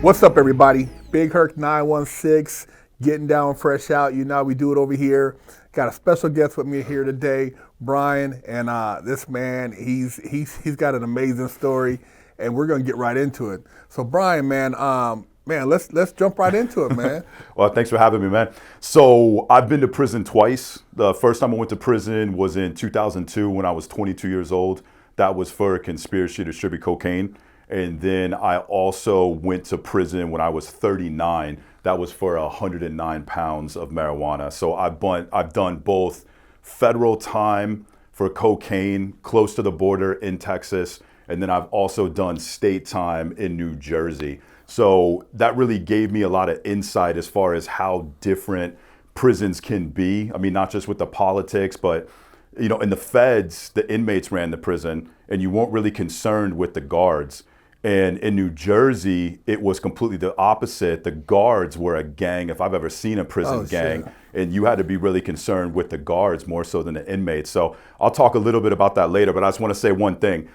What's up, everybody? Big Herc 916, getting down fresh out. You know how we do it over here. Got a special guest with me here today, Bryan, and this man, he's got an amazing story, and we're gonna get right into it. So, Bryan, let's jump right into it, man. Well, thanks for having me, man. So I've been to prison twice. The first time I went to prison was in 2002 when I was 22 years old. That was for a conspiracy to distribute cocaine. And then I also went to prison when I was 39. That was for 109 pounds of marijuana. So I've done both federal time for cocaine close to the border in Texas, and then I've also done state time in New Jersey. So that really gave me a lot of insight as far as how different prisons can be. I mean, not just with the politics, but in the feds, the inmates ran the prison, and you weren't really concerned with the guards. And in New Jersey, it was completely the opposite. The guards were a gang, if I've ever seen a prison gang, shit. and you had to be really concerned with the guards more so than the inmates. So I'll talk a little bit about that later, but I just want to say one thing.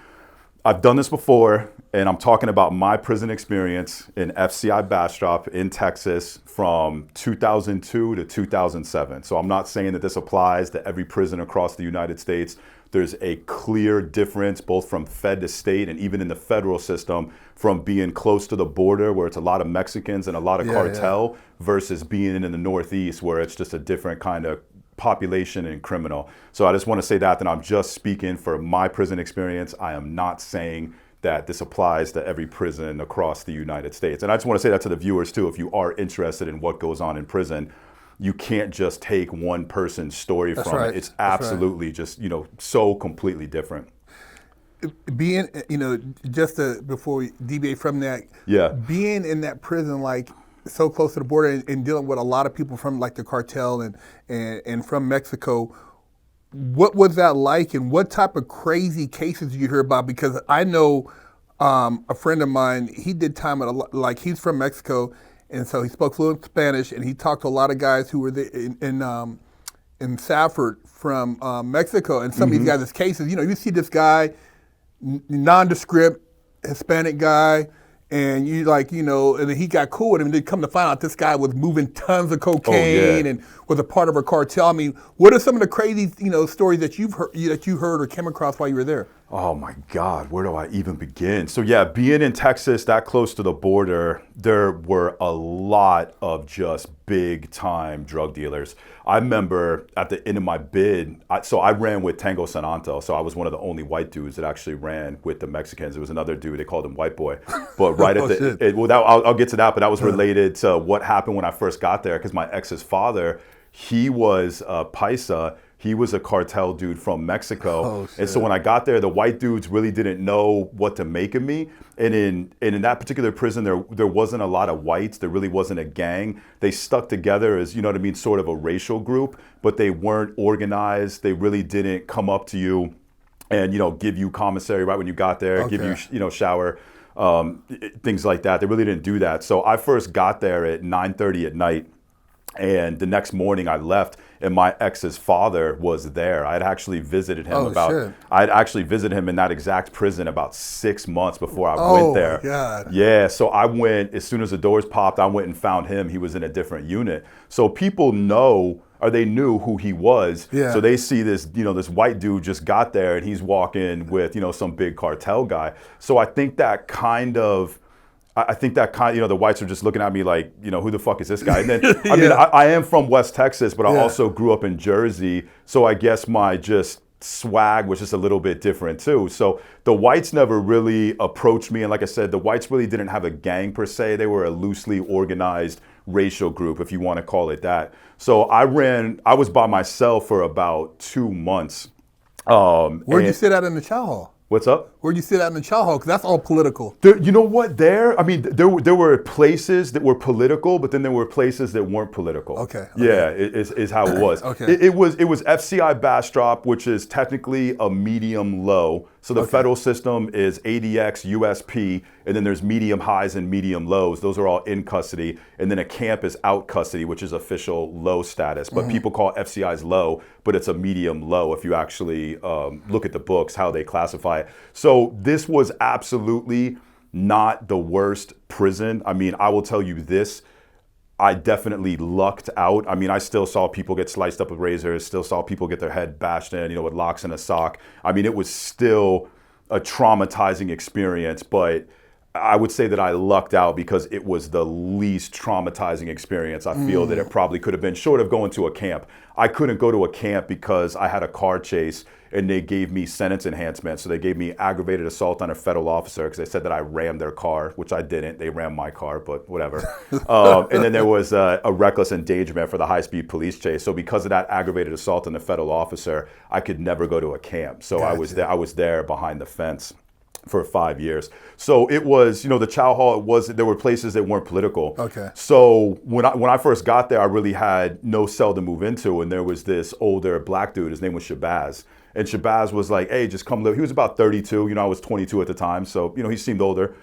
I've done this before, and I'm talking about my prison experience in FCI Bastrop in Texas from 2002 to 2007. So I'm not saying that this applies to every prison across the United States. There's a clear difference both from fed to state and even in the federal system from being close to the border where it's a lot of Mexicans and a lot of cartel versus being in the Northeast where it's just a different kind of population and criminal. So I just want to say that I'm just speaking for my prison experience. I am not saying that this applies to every prison across the United States. And I just want to say that to the viewers too. If you are interested in what goes on in prison, you can't just take one person's story from it. It's absolutely just, so completely different. Being, before we deviate from that, being in that prison, like so close to the border and dealing with a lot of people from like the cartel and from Mexico, what was that like, and what type of crazy cases did you hear about? Because I know a friend of mine, he did time at he's from Mexico, and so he spoke fluent Spanish, and he talked to a lot of guys who were there in Safford from Mexico, and some of these guys' cases, you see this guy, nondescript Hispanic guy, and you and then he got cool with him, and then come to find out this guy was moving tons of cocaine and was a part of a cartel. I mean, what are some of the crazy, stories that you heard or came across while you were there? Oh my God, where do I even begin? So yeah, being in Texas, that close to the border, there were a lot of just big time drug dealers. I remember at the end of my bid, I ran with Tango Sananto, so I was one of the only white dudes that actually ran with the Mexicans. There was another dude, they called him White Boy. But right at I'll get to that, but that was related to what happened when I first got there, because my ex's father, he was Paisa. He was a cartel dude from Mexico. And so when I got there, the white dudes really didn't know what to make of me. And in that particular prison, there wasn't a lot of whites. There really wasn't a gang. They stuck together as, sort of a racial group, but they weren't organized. They really didn't come up to you and, give you commissary right when you got there, give you, shower, things like that. They really didn't do that. So I first got there at 9:30 at night. And the next morning I left, and my ex's father was there. I had actually visited him I'd actually visited him in that exact prison about 6 months before I went there. Oh, God. Yeah, so I went, as soon as the doors popped, I went and found him. He was in a different unit. So people they knew who he was. Yeah. So they see this, this white dude just got there, and he's walking with, some big cartel guy. So I think that kind of, the whites are just looking at me like, who the fuck is this guy? And then, I mean, I am from West Texas, but I also grew up in Jersey. So I guess my just swag was just a little bit different too. So the whites never really approached me. And like I said, the whites really didn't have a gang per se. They were a loosely organized racial group, if you want to call it that. So I was by myself for about 2 months. Where'd you sit out in the chow hall? What's up? Where'd you sit out in the chow hall? Because that's all political. You know what? There were places that were political, but then there were places that weren't political. Okay. Yeah, is how it was. Okay. It was FCI Bastrop, which is technically a medium low. So the federal system is ADX, USP, and then there's medium highs and medium lows. Those are all in custody. And then a camp is out custody, which is official low status. But people call FCIs low, but it's a medium low if you actually look at the books, how they classify it. So this was absolutely not the worst prison. I mean, I will tell you this. I definitely lucked out. I mean, I still saw people get sliced up with razors, still saw people get their head bashed in, with locks and a sock. I mean, it was still a traumatizing experience, but I would say that I lucked out because it was the least traumatizing experience I feel that it probably could have been, short of going to a camp. I couldn't go to a camp because I had a car chase and they gave me sentence enhancement. So they gave me aggravated assault on a federal officer because they said that I rammed their car, which I didn't. They rammed my car, but whatever. And then there was a reckless endangerment for the high-speed police chase. So because of that aggravated assault on a federal officer, I could never go to a camp. So gotcha. I was there behind the fence for 5 years. So it was, the chow hall, there were places that weren't political. Okay. So when I first got there, I really had no cell to move into. And there was this older black dude, his name was Shabazz. And Shabazz was like, hey, just come live. He was about 32, I was 22 at the time. So, he seemed older.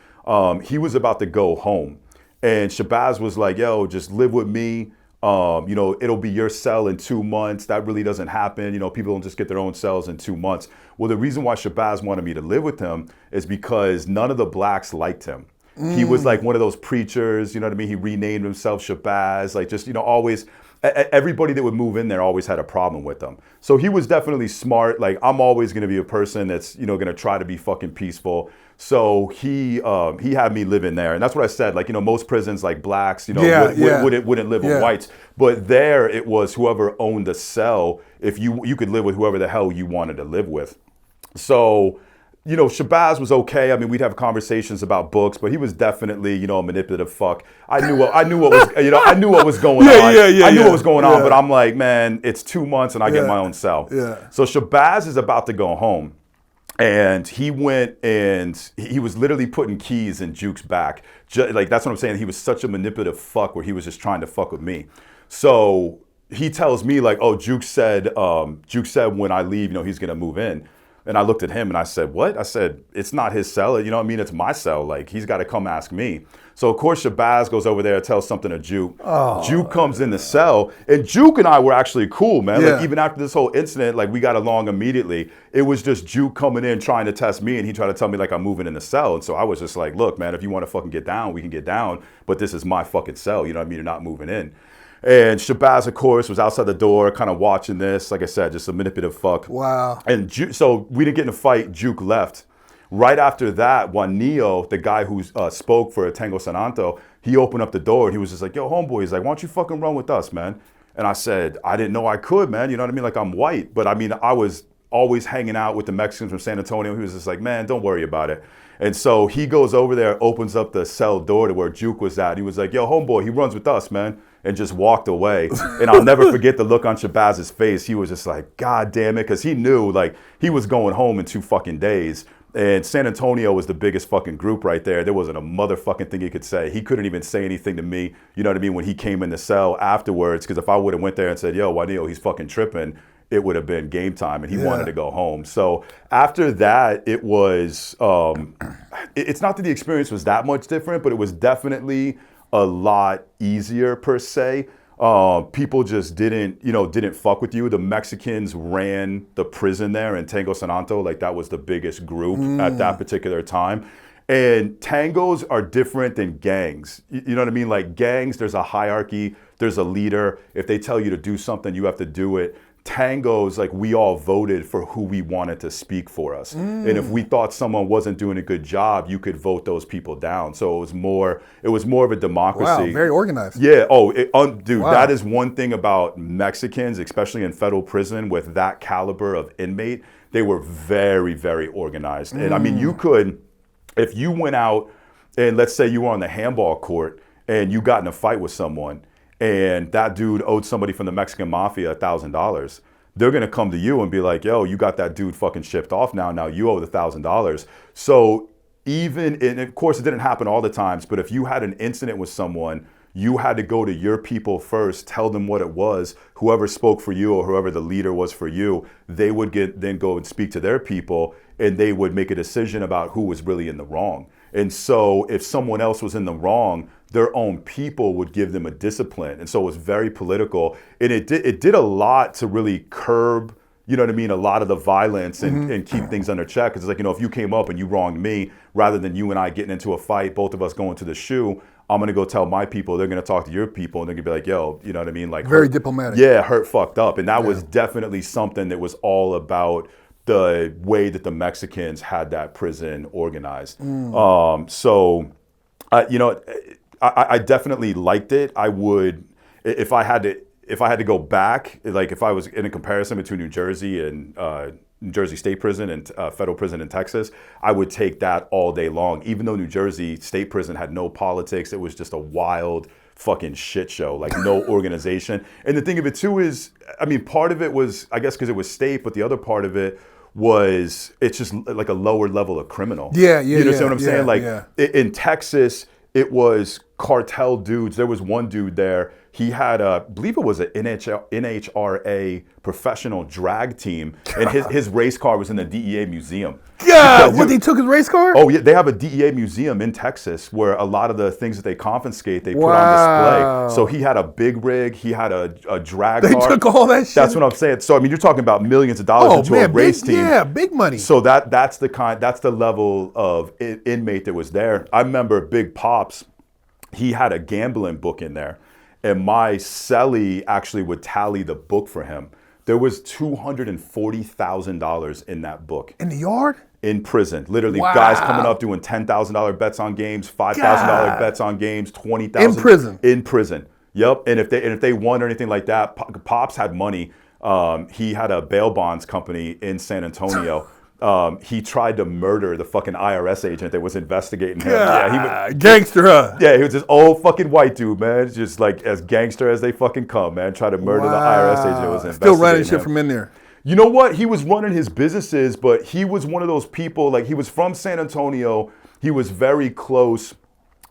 He was about to go home. And Shabazz was like, yo, just live with me. It'll be your cell in 2 months. That really doesn't happen. People don't just get their own cells in 2 months. Well, the reason why Shabazz wanted me to live with him is because none of the blacks liked him. He was like one of those preachers, you know what I mean? He renamed himself Shabazz, like just, always, everybody that would move in there always had a problem with him. So he was definitely smart. Like, I'm always going to be a person that's, going to try to be fucking peaceful. So he had me live in there. And that's what I said. Like, most prisons, like blacks, wouldn't live with whites. But there it was whoever owned the cell, if you could live with whoever the hell you wanted to live with. So, Shabazz was okay. I mean, we'd have conversations about books, but he was definitely, a manipulative fuck. I knew what was, I knew what was going on. I knew what was going on, but I'm like, man, it's 2 months and I get my own cell. Yeah. So Shabazz is about to go home. And he went and he was literally putting keys in Juke's back. Like, that's what I'm saying. He was such a manipulative fuck where he was just trying to fuck with me. So he tells me like, oh, Juke said when I leave, he's going to move in. And I looked at him and I said, what? I said, it's not his cell. It's my cell. Like, he's got to come ask me. So, of course, Shabazz goes over there and tells something to Juke. Oh, Juke comes in the cell. And Juke and I were actually cool, man. Like, even after this whole incident, like, we got along immediately. It was just Juke coming in trying to test me. And he tried to tell me, like, I'm moving in the cell. And so I was just like, look, man, if you want to fucking get down, we can get down. But this is my fucking cell. You know what I mean? You're not moving in. And Shabazz, of course, was outside the door kind of watching this. Like I said, just a manipulative fuck. Wow. And so we didn't get in a fight. Juke left. Right after that, Juanillo, the guy who spoke for Tango Sananto, he opened up the door and he was just like, yo, homeboy, he's like, why don't you fucking run with us, man? And I said, I didn't know I could, man. You know what I mean? Like, I'm white. But I mean, I was always hanging out with the Mexicans from San Antonio. He was just like, man, don't worry about it. And so he goes over there, opens up the cell door to where Juke was at. He was like, yo, homeboy, he runs with us, man. And just walked away. And I'll never forget the look on Shabazz's face. He was just like, God damn it. Because he knew, like, he was going home in 2 fucking days. And San Antonio was the biggest fucking group right there. There wasn't a motherfucking thing he could say. He couldn't even say anything to me, you know what I mean, when he came in the cell afterwards. Because if I would have went there and said, yo, Juanillo, he's fucking tripping, it would have been game time. And he wanted to go home. So after that, it was, it's not that the experience was that much different, but it was definitely a lot easier per se. People just didn't fuck with you. The Mexicans ran the prison there in Tango Sananto. Like, that was the biggest group at that particular time. And tangos are different than gangs. You know what I mean? Like, gangs, there's a hierarchy, there's a leader. If they tell you to do something, you have to do it. Tangos, like, we all voted for who we wanted to speak for us. And if we thought someone wasn't doing a good job, you could vote those people down. So it was more of a democracy. Wow, very organized. Yeah. Oh, dude, wow. That is one thing about Mexicans, especially in federal prison with that caliber of inmate. They were very, very organized. And I mean, you could, if you went out and let's say you were on the handball court and you got in a fight with someone, and that dude owed somebody from the Mexican mafia $1,000, they're gonna come to you and be like, yo, you got that dude fucking shipped off now you owe the $1,000. So and of course it didn't happen all the times, but if you had an incident with someone, you had to go to your people first, tell them what it was. Whoever spoke for you or whoever the leader was for you, they would then go and speak to their people, and they would make a decision about who was really in the wrong. And so if someone else was in the wrong, their own people would give them a discipline. And so it was very political. And it did a lot to really curb you know what I mean, a lot of the violence and keep things under check. Because it's like, you know, if you came up and you wronged me, rather than you and I getting into a fight, both of us going to the shoe, I'm going to go tell my people, they're going to talk to your people, and they're going to be like, yo, you know what I mean? Like, very diplomatic. Yeah, hurt fucked up. And that was definitely something that was all about the way that the Mexicans had that prison organized. So, you know, I definitely liked it. I would, if I had to go back, like if I was in a comparison between New Jersey and New Jersey State Prison and federal prison in Texas, I would take that all day long. Even though New Jersey State Prison had no politics, it was just a wild fucking shit show, like no organization. And the thing of it too is, I mean, part of it was, I guess, because it was state, but the other part of it was it's just like a lower level of criminal. You understand what I'm saying? Like in Texas, it was cartel dudes. There was one dude there. He had I believe it was an NHRA professional drag team, and his race car was in the DEA museum. Yeah, what, they took his race car? Oh yeah, they have a DEA museum in Texas where a lot of the things that they confiscate, they put on display. So he had a big rig, he had a drag car. They took all that shit? That's what I'm saying. So I mean, you're talking about millions of dollars into a race team. Yeah, big money. So that's the level of inmate that was there. I remember Big Pops, he had a gambling book in there. And my cellie actually would tally the book for him. There was $240,000 in that book. In the yard? In prison. Literally, guys coming up doing $10,000 bets on games, $5,000 bets on games, $20,000. In prison? In prison. Yep. And if they won or anything like that, Pops had money. He had a bail bonds company in San Antonio. He tried to murder the fucking IRS agent that was investigating him. Gangster, huh? Yeah, he was this old fucking white dude, man. Just like as gangster as they fucking come, man. Try to murder the IRS agent that was investigating Still running shit from in there. You know what? He was running his businesses, but he was one of those people, like he was from San Antonio. He was very close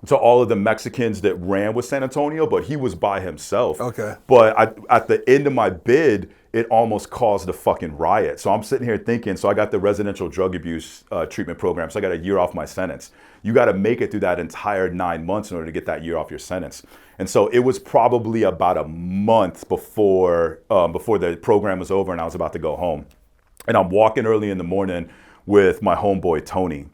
to all of the Mexicans that ran with San Antonio, but he was by himself. Okay. But at the end of my bid, it almost caused a fucking riot. So I'm sitting here thinking, so I got the residential drug abuse treatment program, so I got a year off my sentence. You got to make it through that entire 9 months in order to get that year off your sentence. And so it was probably about a month before the program was over and I was about to go home. And I'm walking early in the morning with my homeboy, Tony.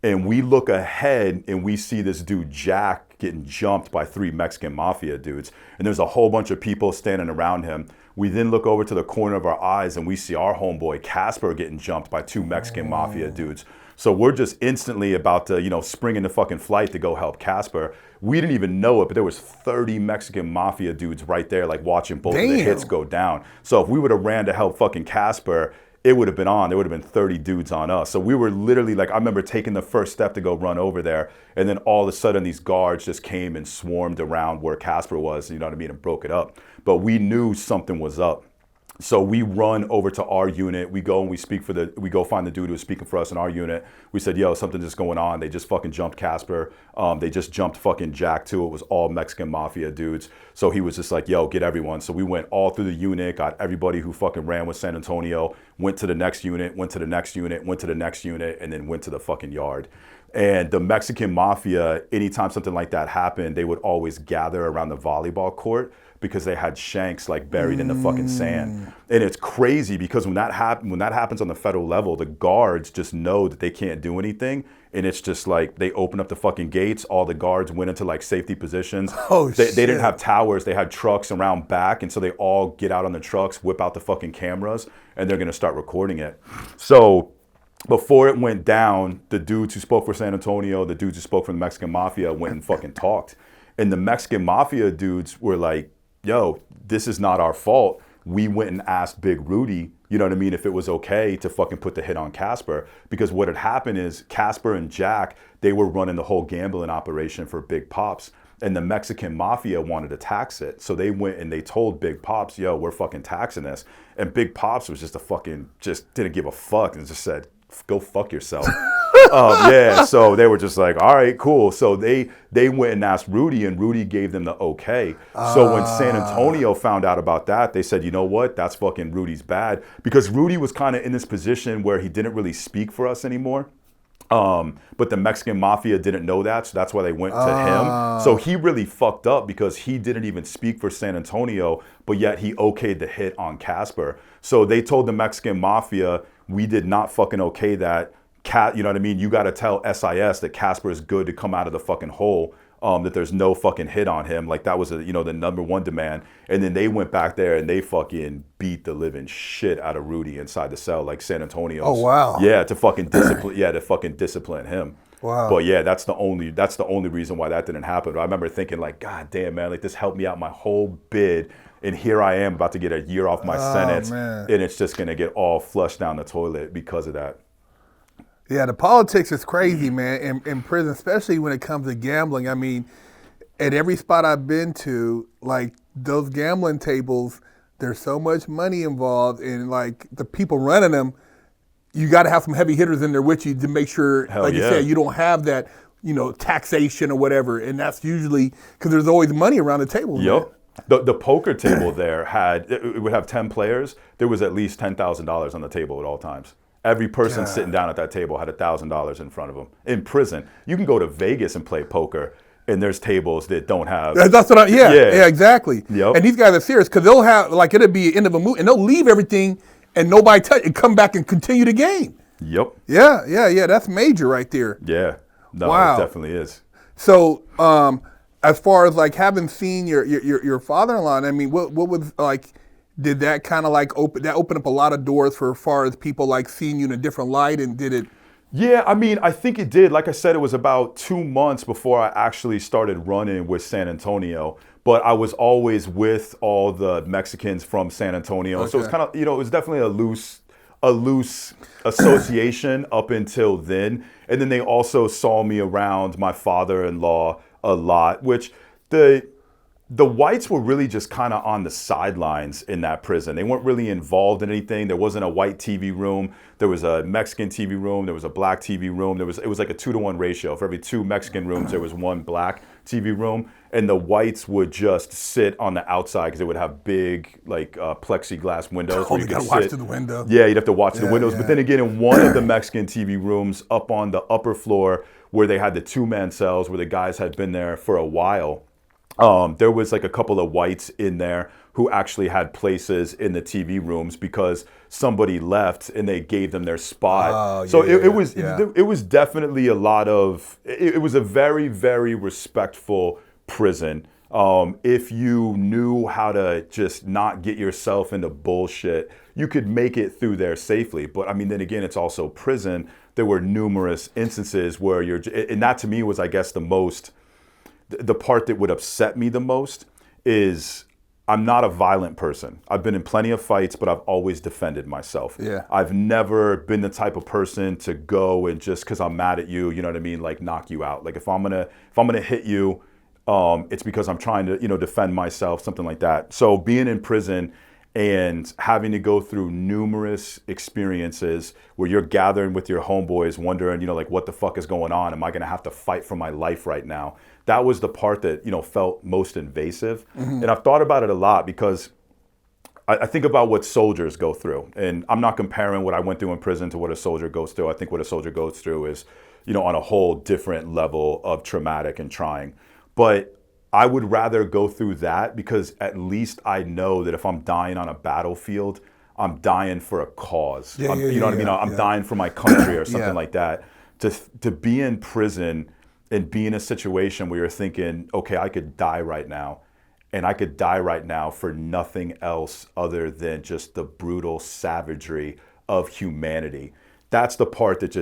And we look ahead and we see this dude, Jack, getting jumped by 3 Mexican mafia dudes. And there's a whole bunch of people standing around him. We then look over to the corner of our eyes and we see our homeboy, Casper, getting jumped by 2 Mexican mafia dudes. So we're just instantly about to, spring into fucking flight to go help Casper. We didn't even know it, but there was 30 Mexican mafia dudes right there, like watching both of the hits go down. So if we would have ran to help fucking Casper, it would have been on. There would have been 30 dudes on us. So we were literally like, I remember taking the first step to go run over there. And then all of a sudden these guards just came and swarmed around where Casper was, you know what I mean, and broke it up. But we knew something was up. So we run over to our unit. We go and we go find the dude who was speaking for us in our unit. We said, yo, something's just going on. They just fucking jumped Casper. They just jumped fucking Jack too. It was all Mexican mafia dudes. So he was just like, yo, get everyone. So we went all through the unit, got everybody who fucking ran with San Antonio, went to the next unit, went to the next unit, went to the next unit, and then went to the fucking yard. And the Mexican mafia, anytime something like that happened, they would always gather around the volleyball court because they had shanks like buried in the fucking sand. And it's crazy because when that happens on the federal level, the guards just know that they can't do anything. And it's just like they open up the fucking gates. All the guards went into like safety positions. They didn't have towers. They had trucks around back. And so they all get out on the trucks, whip out the fucking cameras, and they're going to start recording it. So before it went down, the dudes who spoke for San Antonio, the dudes who spoke for the Mexican mafia went and fucking talked. And the Mexican mafia dudes were like, yo, this is not our fault. We went and asked Big Rudy, you know what I mean, if it was okay to fucking put the hit on Casper. Because what had happened is Casper and Jack, they were running the whole gambling operation for Big Pops. And the Mexican mafia wanted to tax it. So they went and they told Big Pops, yo, we're fucking taxing this. And Big Pops was just just didn't give a fuck and just said, go fuck yourself. So they were just like, all right, cool. So they went and asked Rudy, and Rudy gave them the okay. So when San Antonio found out about that, they said, you know what, that's fucking Rudy's bad. Because Rudy was kind of in this position where he didn't really speak for us anymore. But the Mexican mafia didn't know that, so that's why they went to him. So he really fucked up because he didn't even speak for San Antonio, but yet he okayed the hit on Casper. So they told the Mexican mafia, we did not fucking okay that. You know what I mean? You got to tell SIS that Casper is good to come out of the fucking hole. That there's no fucking hit on him. Like that was the number one demand. And then they went back there and they fucking beat the living shit out of Rudy inside the cell, like San Antonio's. Oh wow. Yeah, to fucking discipline. Yeah, to fucking discipline him. Wow. But yeah, that's the only reason why that didn't happen. But I remember thinking like, God damn, man, like this helped me out my whole bid. And here I am about to get a year off my sentence. Man. And it's just gonna get all flushed down the toilet because of that. Yeah, the politics is crazy, man, in prison, especially when it comes to gambling. I mean, at every spot I've been to, like those gambling tables, there's so much money involved, and like the people running them, you got to have some heavy hitters in there with you to make sure, you said, you don't have that, taxation or whatever, and that's usually because there's always money around the table. Yep. The poker table there it would have 10 players. There was at least $10,000 on the table at all times. Every person sitting down at that table had $1,000 in front of them. In prison, you can go to Vegas and play poker, and there's tables that don't have. That's what yeah, exactly. Yep. And these guys are serious because they'll have it'll be the end of a movie, and they'll leave everything, and nobody touch, and come back and continue the game. Yep. Yeah. That's major right there. Yeah. No, wow. It definitely is. So, as far as like having seen your father-in-law, I mean, what was like? Did that kind of like open up a lot of doors for as far as people like seeing you in a different light, and did it? Yeah, I mean, I think it did. Like I said, it was about 2 months before I actually started running with San Antonio, but I was always with all the Mexicans from San Antonio. Okay. So it's kind of, it was definitely a loose association up until then. And then they also saw me around my father-in-law a lot, which the whites were really just kind of on the sidelines in that prison. They weren't really involved in anything. There wasn't a white TV room. There was a Mexican TV room. There was a black TV room. It was like a 2-to-1 ratio. For every 2 Mexican rooms, there was 1 black TV room. And the whites would just sit on the outside because they would have big plexiglass windows. Oh, you got to watch through the window. Yeah, you'd have to watch the windows. Yeah. But then again, in one of the Mexican TV rooms up on the upper floor where they had the 2-man cells where the guys had been there for a while, there was like a couple of whites in there who actually had places in the TV rooms because somebody left and they gave them their spot. It was definitely a lot of, it was a very, very respectful prison. If you knew how to just not get yourself into bullshit, you could make it through there safely. But I mean, then again, it's also prison. There were numerous instances where and that to me was, I guess, the part that would upset me the most is I'm not a violent person. I've been in plenty of fights, but I've always defended myself. Yeah. I've never been the type of person to go and just because I'm mad at you, you know what I mean, like knock you out. Like if I'm gonna hit you, it's because I'm trying to, defend myself, something like that. So being in prison and having to go through numerous experiences where you're gathering with your homeboys wondering, like what the fuck is going on? Am I gonna have to fight for my life right now? That was the part that, felt most invasive. Mm-hmm. And I've thought about it a lot because I think about what soldiers go through. And I'm not comparing what I went through in prison to what a soldier goes through. I think what a soldier goes through is, on a whole different level of traumatic and trying. But I would rather go through that because at least I know that if I'm dying on a battlefield, I'm dying for a cause. You know what I mean? I'm dying for my country or something like that. To be in prison and be in a situation where you're thinking, okay, I could die right now. And I could die right now for nothing else other than just the brutal savagery of humanity. That's the part that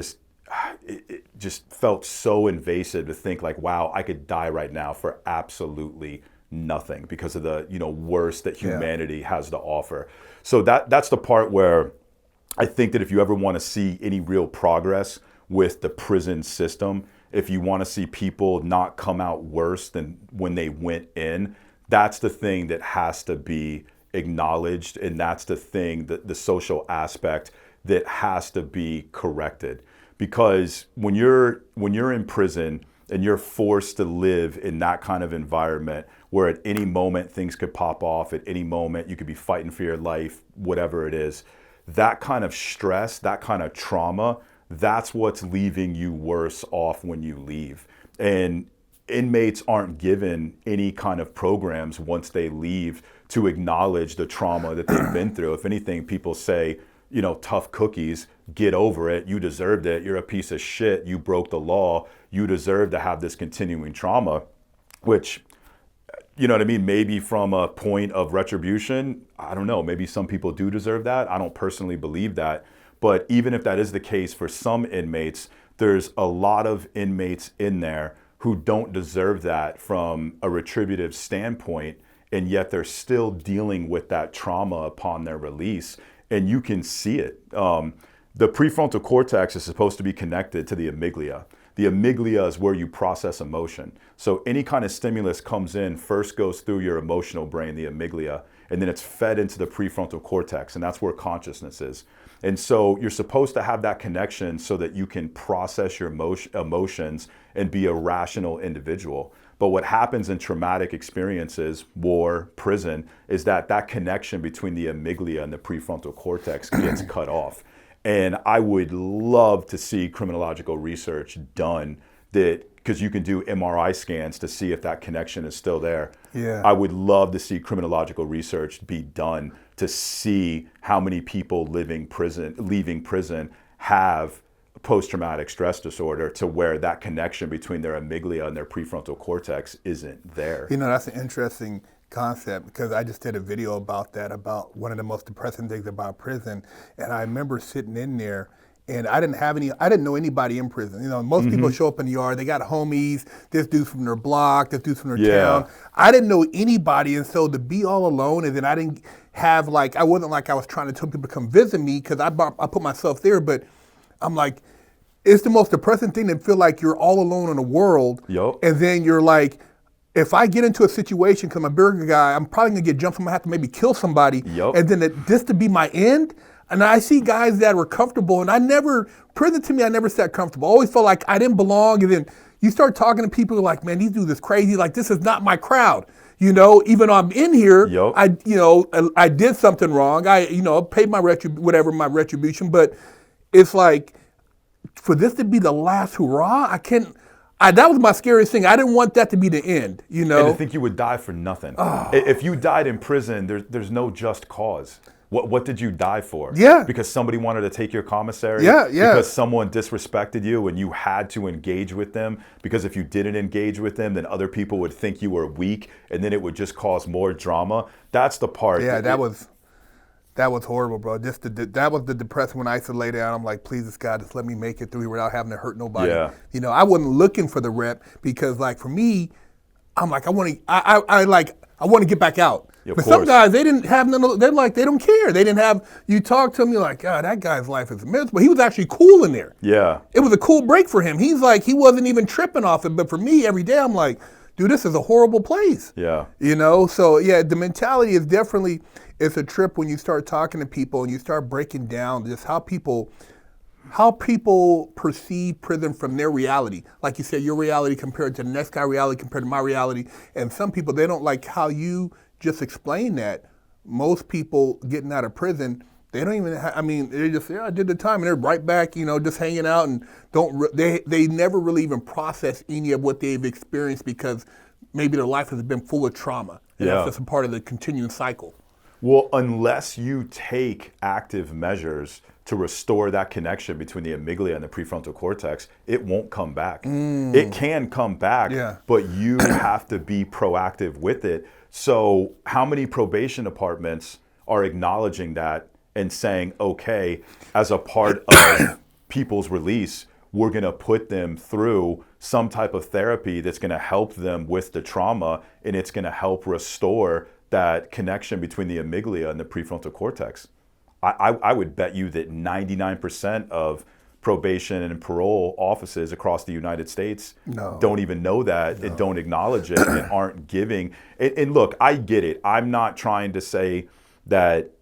it just felt so invasive to think like, wow, I could die right now for absolutely nothing because of the, worst that humanity has to offer. So that's the part where I think that if you ever want to see any real progress with the prison system, if you want to see people not come out worse than when they went in, that's the thing that has to be acknowledged, and that's the thing, the social aspect that has to be corrected. Because when you're in prison and you're forced to live in that kind of environment where at any moment things could pop off, at any moment you could be fighting for your life, whatever it is, that kind of stress, that kind of trauma, that's what's leaving you worse off when you leave. And inmates aren't given any kind of programs once they leave to acknowledge the trauma that they've been through. If anything, people say, you know, tough cookies, get over it, you deserved it, you're a piece of shit, you broke the law, you deserve to have this continuing trauma, which, you know what I mean, maybe from a point of retribution, I don't know, maybe some people do deserve that. I don't personally believe that. But even if that is the case for some inmates, there's a lot of inmates in there who don't deserve that from a retributive standpoint, and yet they're still dealing with that trauma upon their release, and you can see it. The prefrontal cortex is supposed to be connected to the amygdala. The amygdala is where you process emotion. So any kind of stimulus comes in, first goes through your emotional brain, the amygdala, and then it's fed into the prefrontal cortex, and that's where consciousness is. And so you're supposed to have that connection so that you can process your emotions and be a rational individual. But what happens in traumatic experiences, war, prison, is that that connection between the amygdala and the prefrontal cortex gets cut off. And I would love to see criminological research done that, because you can do MRI scans to see if that connection is still there. Yeah. I would love to see criminological research be done to see how many people leaving prison have post-traumatic stress disorder, to where that connection between their amygdala and their prefrontal cortex isn't there. You know, that's an interesting concept, because I just did a video about that, about one of the most depressing things about prison. And I remember sitting in there, and I didn't know anybody in prison. You know, most people show up in the yard, they got homies, this dude's from their block, this dude's from their town. I didn't know anybody, and so to be all alone, and then I didn't have, like, I wasn't like I was trying to tell people to come visit me, because I put myself there, but I'm like, it's the most depressing thing to feel like you're all alone in the world, and then you're like, if I get into a situation, because I'm a bigger guy, I'm probably gonna get jumped, I'm gonna have to maybe kill somebody, and then this to be my end. And I see guys that were comfortable, and prison to me, I never sat comfortable. I always felt like I didn't belong, and then you start talking to people who are like, man, these dudes is crazy, like this is not my crowd. You know, even though I'm in here, I did something wrong. I paid my retribution, but it's like, for this to be the last hurrah, that was my scariest thing. I didn't want that to be the end, you know? And to think you would die for nothing. If you died in prison, there's no just cause. What did you die for? Yeah. Because somebody wanted to take your commissary? Yeah. Because someone disrespected you and you had to engage with them? Because if you didn't engage with them, then other people would think you were weak, and then it would just cause more drama. That's the part. Yeah, that was horrible, bro. That was the depressing when I used to lay down. I'm like, please, this God, just let me make it through here without having to hurt nobody. Yeah. You know, I wasn't looking for the rep, because, like, for me, I'm like, I want to get back out. But some guys, they didn't have none of, they're like, they don't care. They didn't have, you talk to them, you're like, God, that guy's life is miserable. He was actually cool in there. Yeah. It was a cool break for him. He's like, he wasn't even tripping off it. But for me, every day, I'm like, dude, this is a horrible place. Yeah. You know, so yeah, the mentality is definitely, it's a trip when you start talking to people and you start breaking down just how people perceive prison from their reality. Like you said, your reality compared to the next guy's reality compared to my reality. And some people, they don't like how you just explain that. Most people getting out of prison, they don't even they just, I did the time, and they're right back, just hanging out, and they never really even process any of what they've experienced, because maybe their life has been full of trauma. And that's just a part of the continuing cycle. Well, unless you take active measures to restore that connection between the amygdala and the prefrontal cortex, it won't come back. It can come back, but you have to be proactive with it. So how many probation departments are acknowledging that and saying, okay, as a part of people's release, we're going to put them through some type of therapy that's going to help them with the trauma, and it's going to help restore that connection between the amygdala and the prefrontal cortex. I would bet you that 99% of probation and parole offices across the United States don't even know that, and don't acknowledge it, and aren't giving. And look, I get it. I'm not trying to say that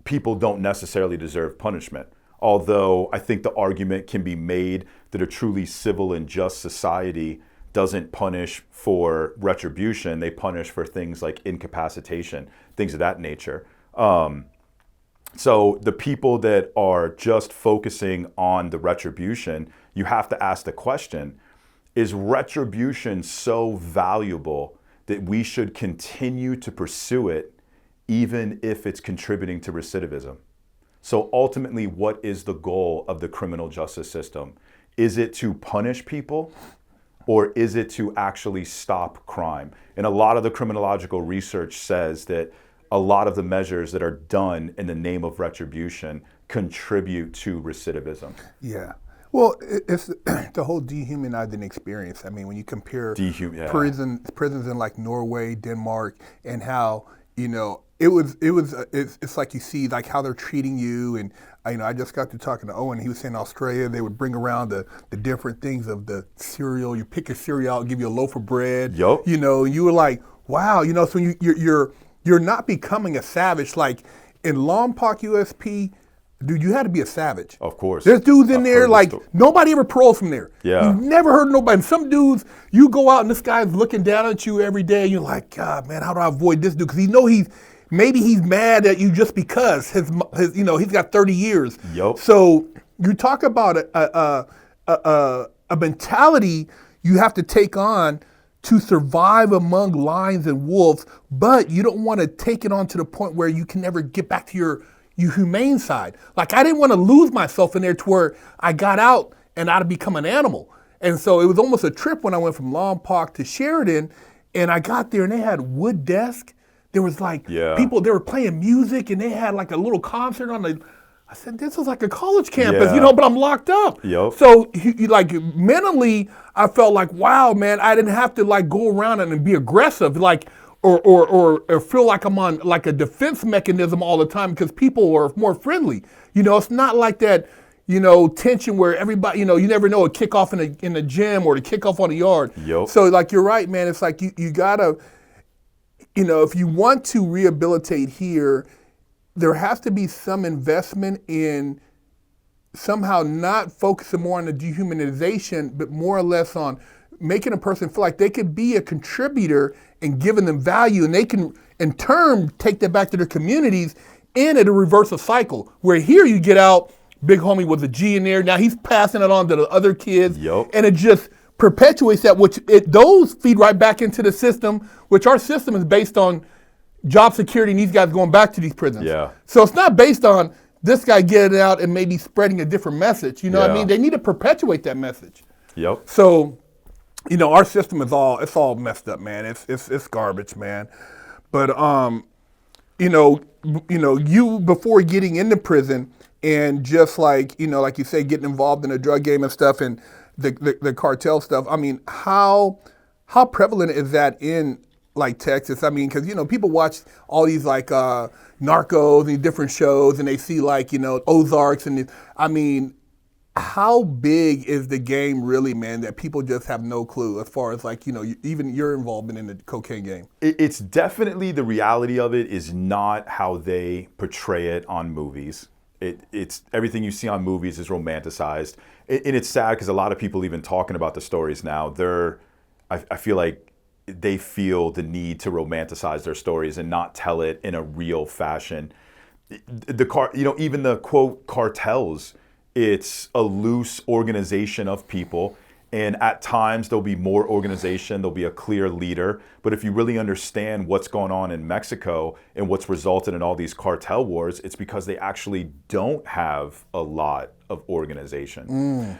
people don't necessarily deserve punishment, although I think the argument can be made that a truly civil and just society doesn't punish for retribution. They punish for things like incapacitation, things of that nature. So the people that are just focusing on the retribution, you have to ask the question, is retribution so valuable that we should continue to pursue it even if it's contributing to recidivism? So ultimately, what is the goal of the criminal justice system? Is it to punish people, or is it to actually stop crime? And a lot of the criminological research says that a lot of the measures that are done in the name of retribution contribute to recidivism. Yeah. Well, it's the whole dehumanizing experience. I mean, when you compare prisons in like Norway, Denmark, and how, it's like you see like how they're treating you. And I just got to talking to Owen. He was saying in Australia they would bring around the different things of the cereal. You pick a cereal out, give you a loaf of bread. Yep. You were like, wow. So you're not becoming a savage like in Lompoc USP. Dude, you had to be a savage. Of course. There's dudes in there like nobody ever paroles from there. Yeah. You've never heard of nobody. And some dudes, you go out and this guy's looking down at you every day. And you're like, God, man, how do I avoid this dude? Because maybe he's mad at you just because his he's got 30 years. Yep. So you talk about a mentality you have to take on to survive among lions and wolves, but you don't want to take it on to the point where you can never get back to your humane side. Like I didn't want to lose myself in there to where I got out and I'd become an animal. And so it was almost a trip when I went from Lompoc to Sheridan, and I got there and they had wood desk. There was like people, they were playing music and they had like a little concert on the, I said, this is like a college campus, but I'm locked up. Yep. So like mentally, I felt like, wow, man, I didn't have to like go around and be aggressive. Like, or feel like I'm on like a defense mechanism all the time because people are more friendly. It's not like that, tension where everybody, you never know a kickoff in the gym or the kickoff on the yard. Yep. So like you're right, man. It's like you gotta, if you want to rehabilitate here, there has to be some investment in somehow not focusing more on the dehumanization, but more or less on making a person feel like they could be a contributor and giving them value, and they can, in turn, take that back to their communities, and it'll reverse a cycle. Where here you get out, big homie was a G in there, now he's passing it on to the other kids, and it just perpetuates that, those feed right back into the system, which our system is based on job security and these guys going back to these prisons. Yeah. So it's not based on this guy getting out and maybe spreading a different message, what I mean? They need to perpetuate that message. Yep. So, our system is all messed up, man. It's garbage, man. But you before getting into prison and just like like you say, getting involved in the drug game and stuff and the cartel stuff. I mean, how prevalent is that in like Texas? I mean, because people watch all these like Narcos and different shows, and they see like Ozarks and how big is the game really, man, that people just have no clue as far as like, even your involvement in the cocaine game? It's definitely, the reality of it is not how they portray it on movies. It's everything you see on movies is romanticized. And it's sad because a lot of people even talking about the stories now, I feel like they feel the need to romanticize their stories and not tell it in a real fashion. Even the quote cartels, it's a loose organization of people, and at times there'll be more organization, there'll be a clear leader, but if you really understand what's going on in Mexico and what's resulted in all these cartel wars, it's because they actually don't have a lot of organization.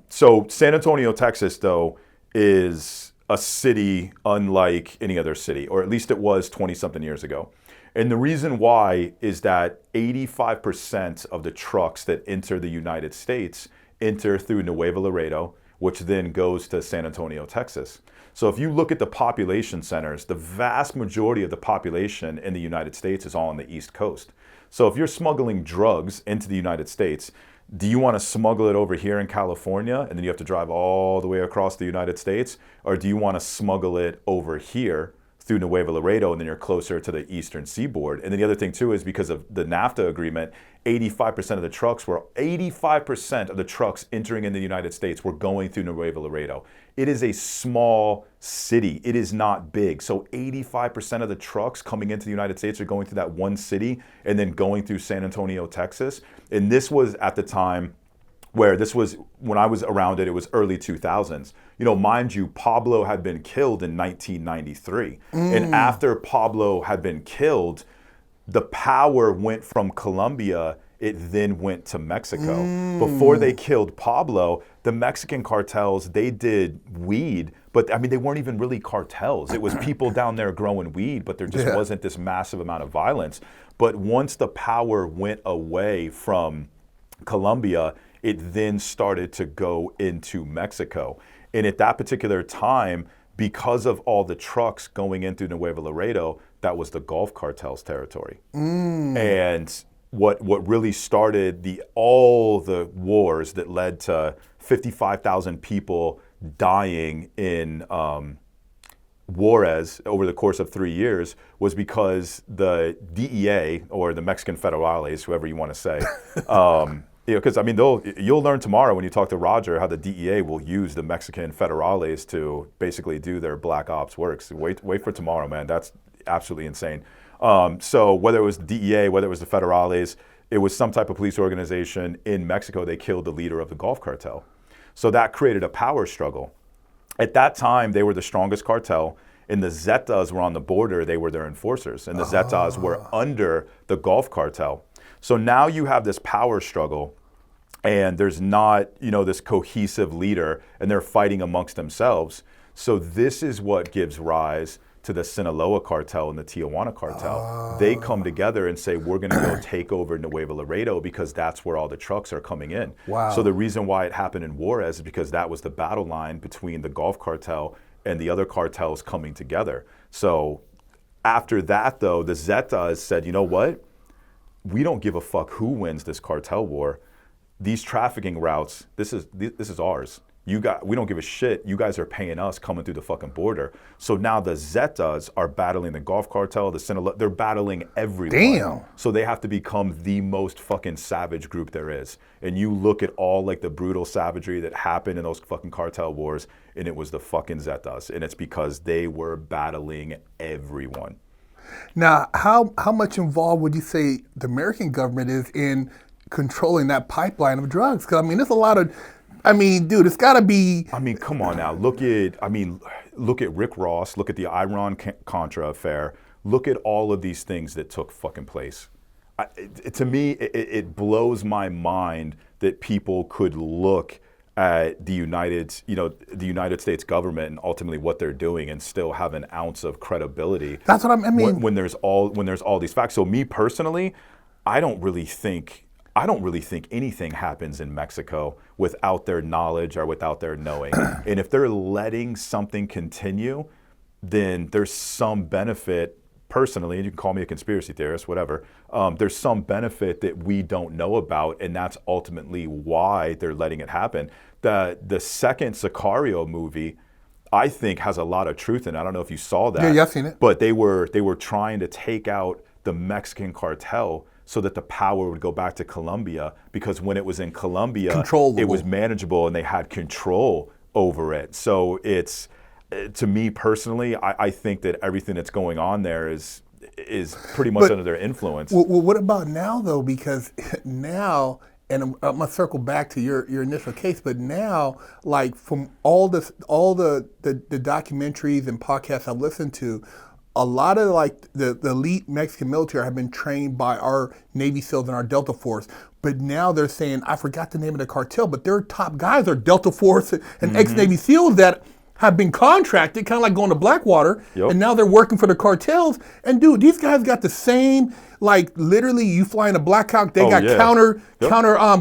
So San Antonio, Texas, though, is a city unlike any other city, or at least it was 20-something years ago. And the reason why is that 85% of the trucks that enter the United States enter through Nuevo Laredo, which then goes to San Antonio, Texas. So if you look at the population centers, the vast majority of the population in the United States is all on the East Coast. So if you're smuggling drugs into the United States, do you want to smuggle it over here in California and then you have to drive all the way across the United States? Or do you want to smuggle it over here through Nuevo Laredo, and then you're closer to the eastern seaboard. And then the other thing too is because of the NAFTA agreement, 85% of the trucks entering in the United States were going through Nuevo Laredo. It is a small city. It is not big. So 85% of the trucks coming into the United States are going through that one city and then going through San Antonio, Texas. And this was at the time where when I was around it, it was early 2000s. Mind you, Pablo had been killed in 1993. And after Pablo had been killed, the power went from Colombia, it then went to Mexico. Before they killed Pablo, the Mexican cartels, they did weed, but I mean, they weren't even really cartels. It was people down there growing weed, but there just wasn't this massive amount of violence. But once the power went away from Colombia, it then started to go into Mexico. And at that particular time, because of all the trucks going in through Nuevo Laredo, that was the Gulf Cartel's territory. And what really started all the wars that led to 55,000 people dying in Juarez over the course of 3 years was because the DEA, or the Mexican Federales, whoever you want to say, because I mean, you'll learn tomorrow when you talk to Roger how the DEA will use the Mexican Federales to basically do their black ops works. Wait for tomorrow, man. That's absolutely insane. So whether it was the DEA, whether it was the Federales, it was some type of police organization in Mexico. They killed the leader of the Gulf Cartel. So that created a power struggle. At that time, they were the strongest cartel, and the Zetas were on the border. They were their enforcers, and the Zetas were under the Gulf Cartel. So now you have this power struggle, and there's not, this cohesive leader, and they're fighting amongst themselves. So this is what gives rise to the Sinaloa cartel and the Tijuana cartel. They come together and say, we're going to go take over Nuevo Laredo because that's where all the trucks are coming in. Wow. So the reason why it happened in Juarez is because that was the battle line between the Gulf cartel and the other cartels coming together. So after that, though, the Zetas said, you know what? We don't give a fuck who wins this cartel war. These trafficking routes, this is ours. We don't give a shit. You guys are paying us coming through the fucking border. So now the Zetas are battling the Gulf Cartel, the Sinaloa, they're battling everyone. Damn. So they have to become the most fucking savage group there is. And you look at all like the brutal savagery that happened in those fucking cartel wars, and it was the fucking Zetas. And it's because they were battling everyone. Now, how much involved would you say the American government is in controlling that pipeline of drugs? Because, I mean, there's a lot of... dude, it's got to be... come on now. Look at Rick Ross. Look at the Iran-Contra affair. Look at all of these things that took fucking place. To me, it blows my mind that people could look at the United States government and ultimately what they're doing and still have an ounce of credibility. That's what I mean. When there's all these facts. So me personally, I don't really think anything happens in Mexico without their knowledge or without their knowing. And if they're letting something continue, then there's some benefit, personally, and you can call me a conspiracy theorist, whatever, there's some benefit that we don't know about, and that's ultimately why they're letting it happen. The second Sicario movie, I think, has a lot of truth in it. I don't know if you saw that. Yeah, I've seen it. But they were trying to take out the Mexican cartel so that the power would go back to Colombia, because when it was in Colombia, it was manageable and they had control over it. So it's, to me personally, I think that everything that's going on there is pretty much under their influence. Well, what about now, though? Because now, and I'm gonna circle back to your initial case, but now, like, from all the documentaries and podcasts I've listened to, a lot of like the elite Mexican military have been trained by our Navy SEALs and our Delta Force. But now they're saying, I forgot the name of the cartel, but their top guys are Delta Force and ex-Navy SEALs that have been contracted, kind of like going to Blackwater, and now they're working for the cartels. And dude, these guys got the same, like, literally, you fly in a Black Hawk, they got counter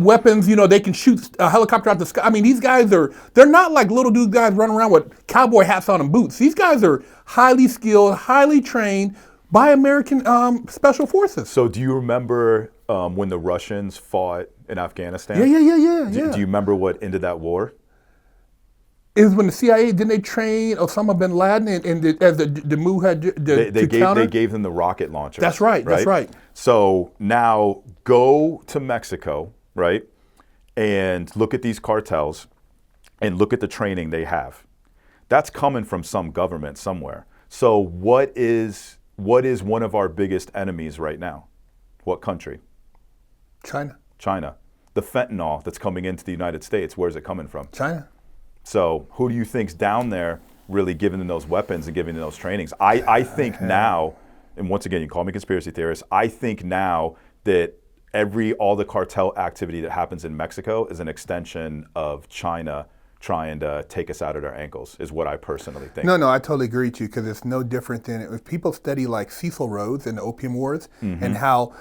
weapons, they can shoot a helicopter out the sky. I mean, these guys they're not like little dude guys running around with cowboy hats on and boots. These guys are highly skilled, highly trained by American special forces. So do you remember when the Russians fought in Afghanistan? Yeah. Do you remember what ended that war? Is when the CIA, didn't they train Osama bin Laden as the Mujahideen They counter? gave them the rocket launchers. That's right. That's right. So now go to Mexico, right, and look at these cartels, and look at the training they have. That's coming from some government somewhere. So what is one of our biggest enemies right now? What country? China. China. The fentanyl that's coming into the United States, where's it coming from? China. So who do you think's down there really giving them those weapons and giving them those trainings? I think now, and once again, you call me conspiracy theorist, I think now that all the cartel activity that happens in Mexico is an extension of China trying to take us out at our ankles, is what I personally think. No, I totally agree with you, because it's no different than if people study like Cecil Rhodes and the Opium Wars, and how,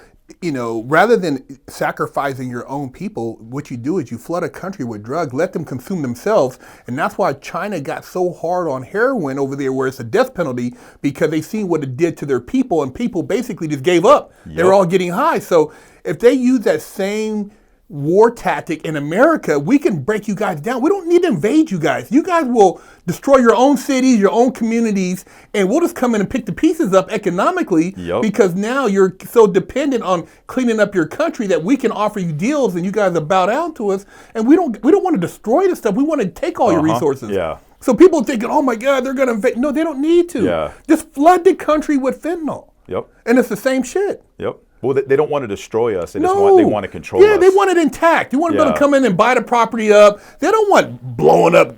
rather than sacrificing your own people, what you do is you flood a country with drugs, let them consume themselves. And that's why China got so hard on heroin over there, where it's a death penalty, because they seen what it did to their people, and people basically just gave up. Yep. They were all getting high. So if they use that same war tactic in America, we can break you guys down. We don't need to invade you guys. You guys will destroy your own cities, your own communities, and we'll just come in and pick the pieces up economically. Yep. Because now you're so dependent on cleaning up your country that we can offer you deals, and you guys will bow down to us. And we don't want to destroy the stuff. We want to take all your resources. Yeah. So people thinking, oh my God, they're going to invade. No, they don't need to. Yeah. Just flood the country with fentanyl. Yep. And it's the same shit. Yep. Well, they don't want to destroy us. They want to control us. Yeah, they want it intact. You want to be able to come in and buy the property up. They don't want blowing up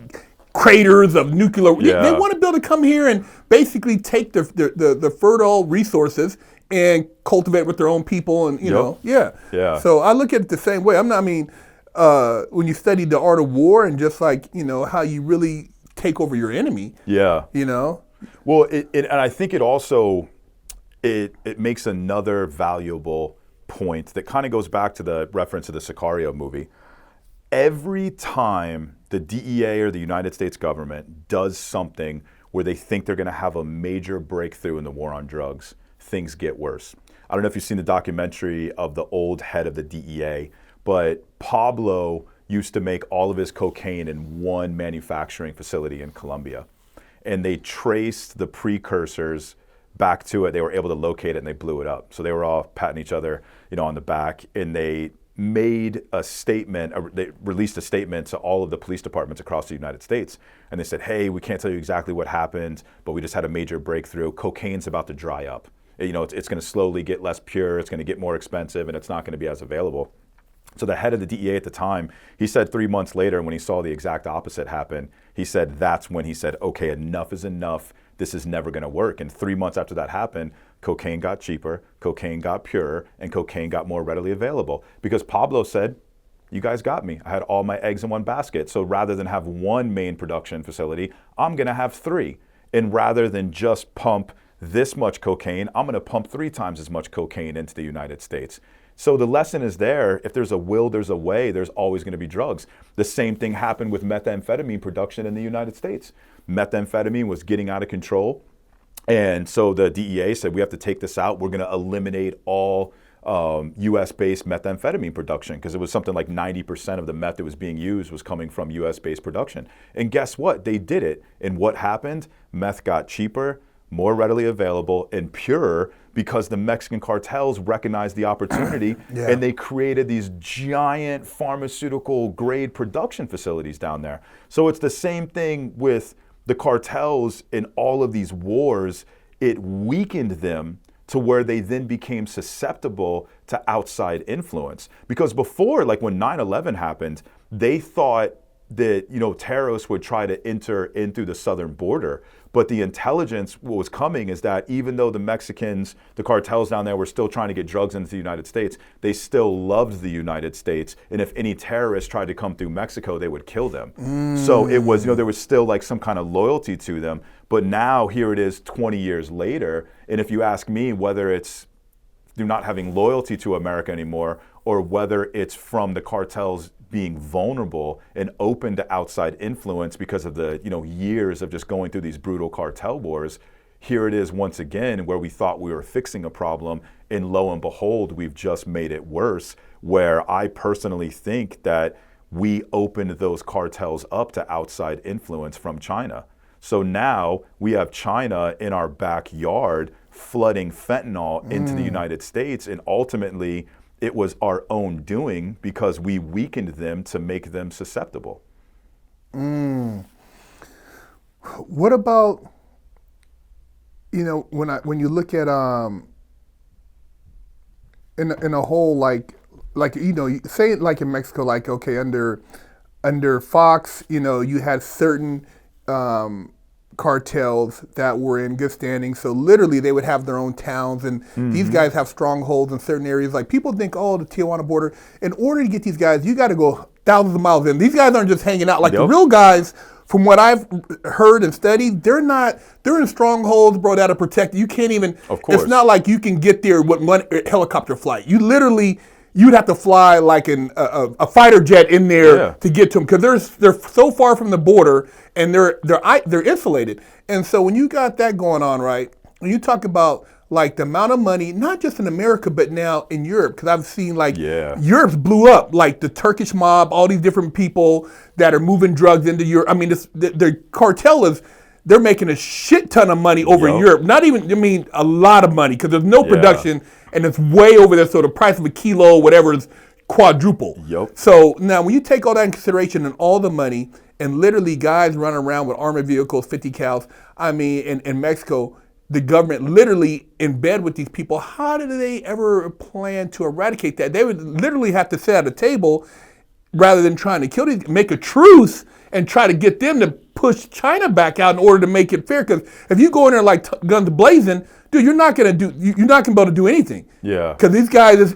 craters of nuclear. Yeah. They want to be able to come here and basically take the fertile resources and cultivate with their own people, and Yeah. So I look at it the same way. When you study the art of war and just like how you really take over your enemy. Yeah. Well, and I think it also. It makes another valuable point that kind of goes back to the reference to the Sicario movie. Every time the DEA or the United States government does something where they think they're going to have a major breakthrough in the war on drugs, things get worse. I don't know if you've seen the documentary of the old head of the DEA, but Pablo used to make all of his cocaine in one manufacturing facility in Colombia. And they traced the precursors back to it. They were able to locate it, and they blew it up. So they were all patting each other, on the back, and they made a statement. They released a statement to all of the police departments across the United States, and they said, "Hey, we can't tell you exactly what happened, but we just had a major breakthrough. Cocaine's about to dry up. It's going to slowly get less pure. It's going to get more expensive, and it's not going to be as available." So the head of the DEA at the time, he said 3 months later, when he saw the exact opposite happen, he said that's when he said, "Okay, enough is enough. This is never going to work." And 3 months after that happened, cocaine got cheaper, cocaine got purer, and cocaine got more readily available. Because Pablo said, "You guys got me. I had all my eggs in one basket. So rather than have one main production facility, I'm going to have three. And rather than just pump this much cocaine, I'm going to pump 3 times as much cocaine into the United States." So the lesson is there. If there's a will, there's a way. There's always going to be drugs. The same thing happened with methamphetamine production in the United States. Methamphetamine was getting out of control. And so the DEA said, we have to take this out. We're going to eliminate all U.S.-based methamphetamine production, because it was something like 90% of the meth that was being used was coming from U.S.-based production. And guess what? They did it. And what happened? Meth got cheaper, more readily available, and purer, because the Mexican cartels recognized the opportunity and they created these giant pharmaceutical grade production facilities down there. So it's the same thing with the cartels in all of these wars. It weakened them to where they then became susceptible to outside influence. Because before, like when 9/11 happened, they thought that, terrorists would try to enter in through the southern border. But the intelligence, what was coming is that even though the Mexicans, the cartels down there, were still trying to get drugs into the United States, they still loved the United States. And if any terrorists tried to come through Mexico, they would kill them. So it was, there was still like some kind of loyalty to them. But now here it is 20 years later. And if you ask me whether it's they're not having loyalty to America anymore, or whether it's from the cartels being vulnerable and open to outside influence because of the years of just going through these brutal cartel wars, here it is once again where we thought we were fixing a problem, and lo and behold, we've just made it worse. Where I personally think that we opened those cartels up to outside influence from China. So now we have China in our backyard flooding fentanyl into the United States, and ultimately it was our own doing because we weakened them to make them susceptible. What about, when you look at in a whole say it like in Mexico, like okay, under Fox, you had certain cartels that were in good standing. So literally they would have their own towns, and these guys have strongholds in certain areas. Like people think, the Tijuana border, in order to get these guys, you got to go thousands of miles in. These guys aren't just hanging out. Like the real guys, from what I've heard and studied, they're in strongholds, bro, that are protected. You can't even, of course. It's not like you can get there with one helicopter flight. You'd have to fly like a fighter jet in there to get to them, because they're so far from the border, and they're insulated. And so when you got that going on, right, when you talk about like the amount of money, not just in America, but now in Europe, because I've seen Europe's blew up, like the Turkish mob, all these different people that are moving drugs into Europe. I mean, the cartel they're making a shit ton of money over in Europe. Not even, a lot of money, because there's no production, and it's way over there, so the price of a kilo, whatever, is quadruple. So now when you take all that in consideration and all the money, and literally guys running around with armored vehicles, 50 cals, in Mexico, the government literally in bed with these people, how did they ever plan to eradicate that? They would literally have to sit at a table rather than trying to kill these, make a truce and try to get them to push China back out in order to make it fair. Because if you go in there like guns blazing, dude, you're not gonna be able to do anything. Yeah. Because these guys,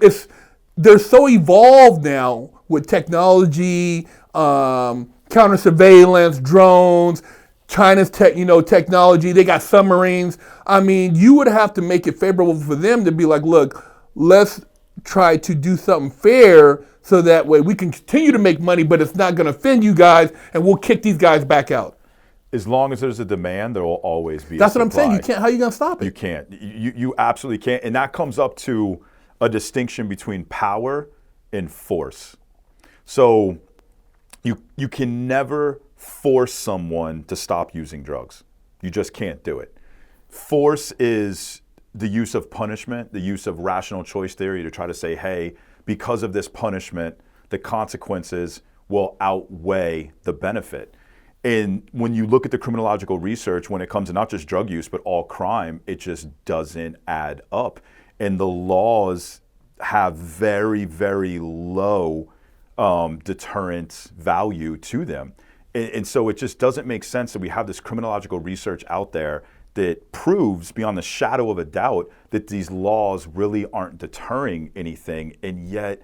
they're so evolved now with technology, counter surveillance, drones, China's technology. They got submarines. You would have to make it favorable for them to be like, look, let's try to do something fair, so that way we can continue to make money, but it's not going to offend you guys, and we'll kick these guys back out. As long as there's a demand, there will always be That's a what I'm supply. saying. You can't. How are you going to stop it? You can't. You absolutely can't. And that comes up to a distinction between power and force. So you can never force someone to stop using drugs. You just can't do it. Force is the use of punishment, the use of rational choice theory to try to say, hey, because of this punishment, the consequences will outweigh the benefit. And when you look at the criminological research, when it comes to not just drug use, but all crime, it just doesn't add up. And the laws have very, very low deterrent value to them. And so it just doesn't make sense that we have this criminological research out there that proves beyond the shadow of a doubt that these laws really aren't deterring anything. And yet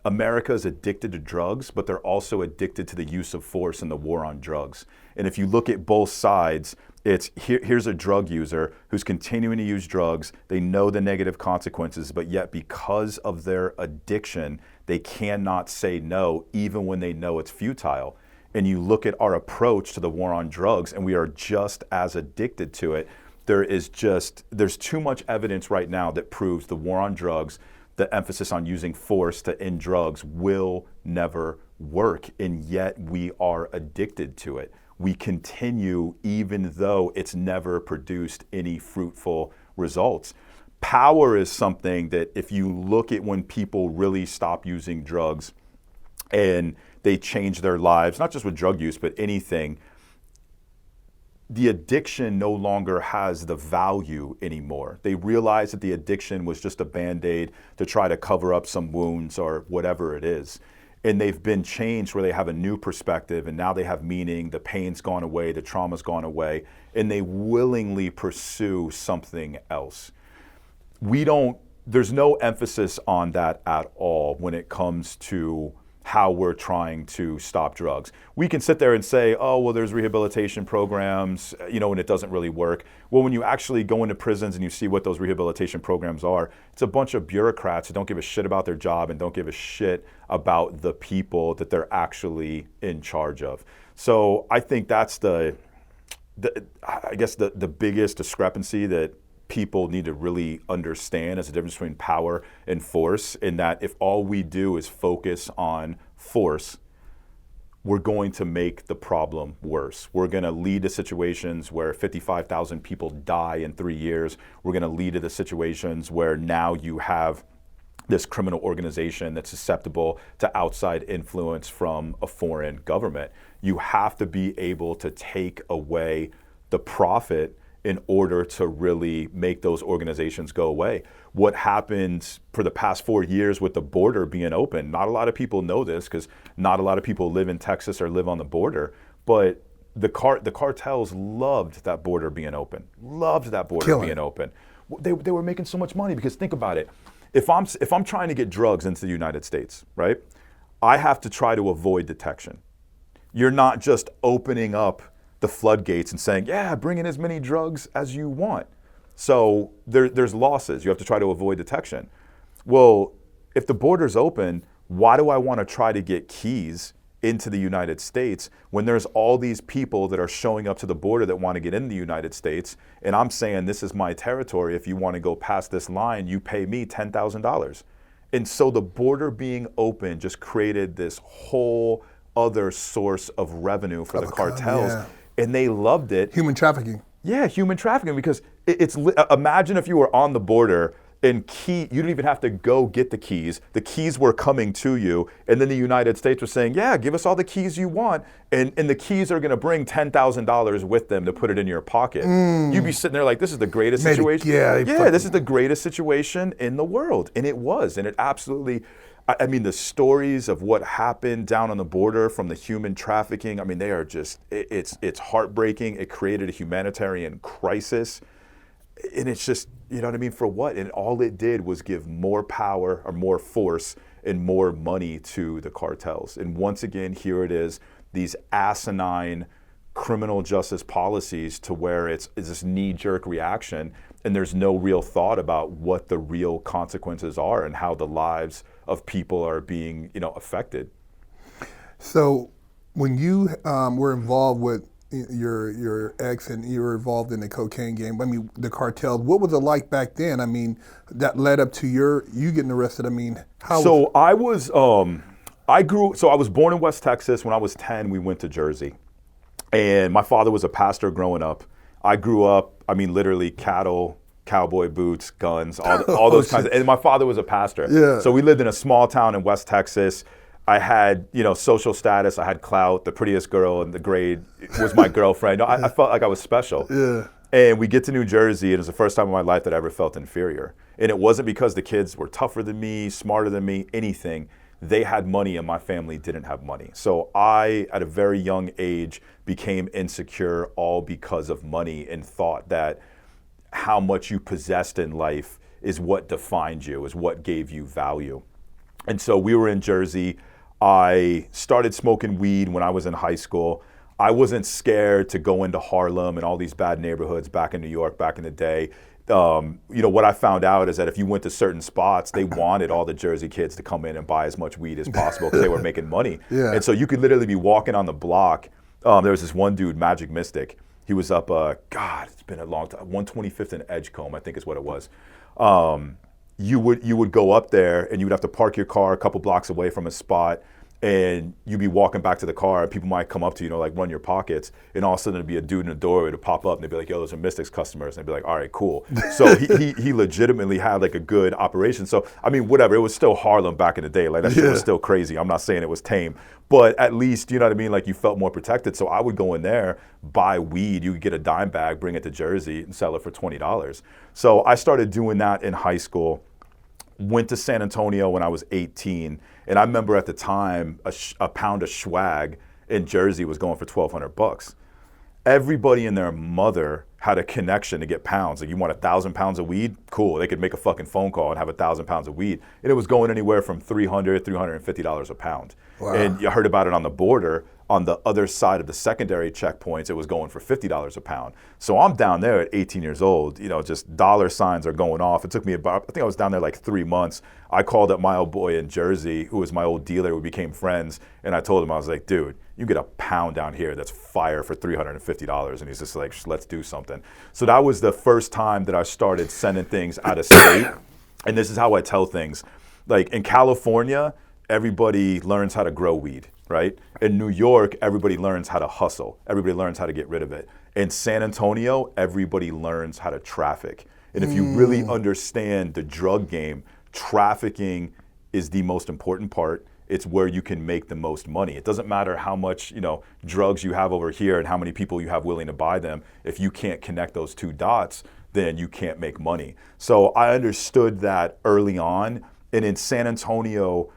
America is addicted to drugs, but they're also addicted to the use of force and the war on drugs. And if you look at both sides, it's here's a drug user who's continuing to use drugs. They know the negative consequences, but yet because of their addiction, they cannot say no, even when they know it's futile. And you look at our approach to the war on drugs, and we are just as addicted to it. There's too much evidence right now that proves the war on drugs, the emphasis on using force to end drugs, will never work, and yet we are addicted to it. We continue even though it's never produced any fruitful results. Power is something that if you look at when people really stop using drugs and they change their lives, not just with drug use, but anything, the addiction no longer has the value anymore. They realize that the addiction was just a Band-Aid to try to cover up some wounds or whatever it is. And they've been changed where they have a new perspective, and now they have meaning, the pain's gone away, the trauma's gone away, and they willingly pursue something else. There's no emphasis on that at all when it comes to how we're trying to stop drugs. We can sit there and say, oh, well, there's rehabilitation programs, and it doesn't really work. Well, when you actually go into prisons and you see what those rehabilitation programs are, it's a bunch of bureaucrats who don't give a shit about their job and don't give a shit about the people that they're actually in charge of. So I think that's the biggest discrepancy that people need to really understand as the difference between power and force, in that if all we do is focus on force, we're going to make the problem worse. We're going to lead to situations where 55,000 people die in 3 years. We're going to lead to the situations where now you have this criminal organization that's susceptible to outside influence from a foreign government. You have to be able to take away the profit in order to really make those organizations go away. What happened for the past 4 years with the border being open, not a lot of people know this because not a lot of people live in Texas or live on the border, but the cartels loved that border being open, being open. They were making so much money because think about it. If I'm trying to get drugs into the United States, right, I have to try to avoid detection. You're not just opening up the floodgates and saying, yeah, bring in as many drugs as you want. So there's losses. You have to try to avoid detection. Well, if the border's open, why do I want to try to get keys into the United States when there's all these people that are showing up to the border that want to get in the United States, and I'm saying this is my territory. If you want to go past this line, you pay me $10,000. And so the border being open just created this whole other source of revenue for the cartels, and they loved it. Human trafficking. Yeah, human trafficking, because imagine if you were on the border and you didn't even have to go get the keys. The keys were coming to you, and then the United States was saying, yeah, give us all the keys you want, and the keys are going to bring $10,000 with them to put it in your pocket. You'd be sitting there like, this is the greatest situation. This is the greatest situation in the world, and it was, and it absolutely. I mean, the stories of what happened down on the border from the human trafficking, I mean, they are just, it's heartbreaking. It created a humanitarian crisis. And it's just, you know what I mean, for what? And all it did was give more power or more force and more money to the cartels. And once again, here it is, these asinine criminal justice policies to where it's this knee-jerk reaction, and there's no real thought about what the real consequences are and how the lives of people are being, affected. So when you were involved with your ex and you were involved in the cocaine game, I mean, the cartels, what was it like back then? I mean, that led up to you getting arrested. I mean, how? So I was born in West Texas. When I was 10, we went to Jersey. And my father was a pastor growing up. I grew up, I mean, literally cattle, cowboy boots, guns, all those kinds of, and my father was a pastor. Yeah. So we lived in a small town in West Texas. I had, social status. I had clout. The prettiest girl in the grade was my girlfriend. I felt like I was special. Yeah. And we get to New Jersey, and it was the first time in my life that I ever felt inferior. And it wasn't because the kids were tougher than me, smarter than me, anything. They had money and my family didn't have money. So I, at a very young age, became insecure all because of money and thought that how much you possessed in life is what defined you, is what gave you value. And so we were in Jersey. I started smoking weed when I was in high school. I wasn't scared to go into Harlem and all these bad neighborhoods back in New York back in the day. What I found out is that if you went to certain spots, they wanted all the Jersey kids to come in and buy as much weed as possible because they were making money. Yeah. And so you could literally be walking on the block. There was this one dude, Magic Mystic. He was up, it's been a long time, 125th and Edgecombe, I think is what it was. You would go up there and you would have to park your car a couple blocks away from a spot, and you'd be walking back to the car, and people might come up to you, like run your pockets, and all of a sudden there'd be a dude in the doorway to pop up, and they'd be like, yo, those are Mystics customers, and they'd be like, all right, cool. So he legitimately had like a good operation. So, I mean, whatever, it was still Harlem back in the day, like that shit was still crazy. I'm not saying it was tame, but at least, you know what I mean, like you felt more protected. So I would go in there, buy weed, you could get a dime bag, bring it to Jersey, and sell it for $20. So I started doing that in high school. Went to San Antonio when I was 18, and I remember at the time a pound of swag in Jersey was going for $1,200. Everybody and their mother had a connection to get pounds. Like, you want 1,000 pounds of weed? Cool. They could make a fucking phone call and have 1,000 pounds of weed, and it was going anywhere from $300, $350 a pound. Wow. And you heard about it on the border. On the other side of the secondary checkpoints, it was going for $50 a pound. So I'm down there at 18 years old, just dollar signs are going off. It took me I think I was down there like 3 months. I called up my old boy in Jersey, who was my old dealer. We became friends. And I told him, I was like, dude, you get a pound down here that's fire for $350. And he's just like, let's do something. So that was the first time that I started sending things out of state. And this is how I tell things. Like in California, everybody learns how to grow weed. right? In New York, everybody learns how to hustle. Everybody learns how to get rid of it. In San Antonio, everybody learns how to traffic. And if you really understand the drug game, trafficking is the most important part. It's where you can make the most money. It doesn't matter how much, drugs you have over here and how many people you have willing to buy them. If you can't connect those two dots, then you can't make money. So I understood that early on. And in San Antonio,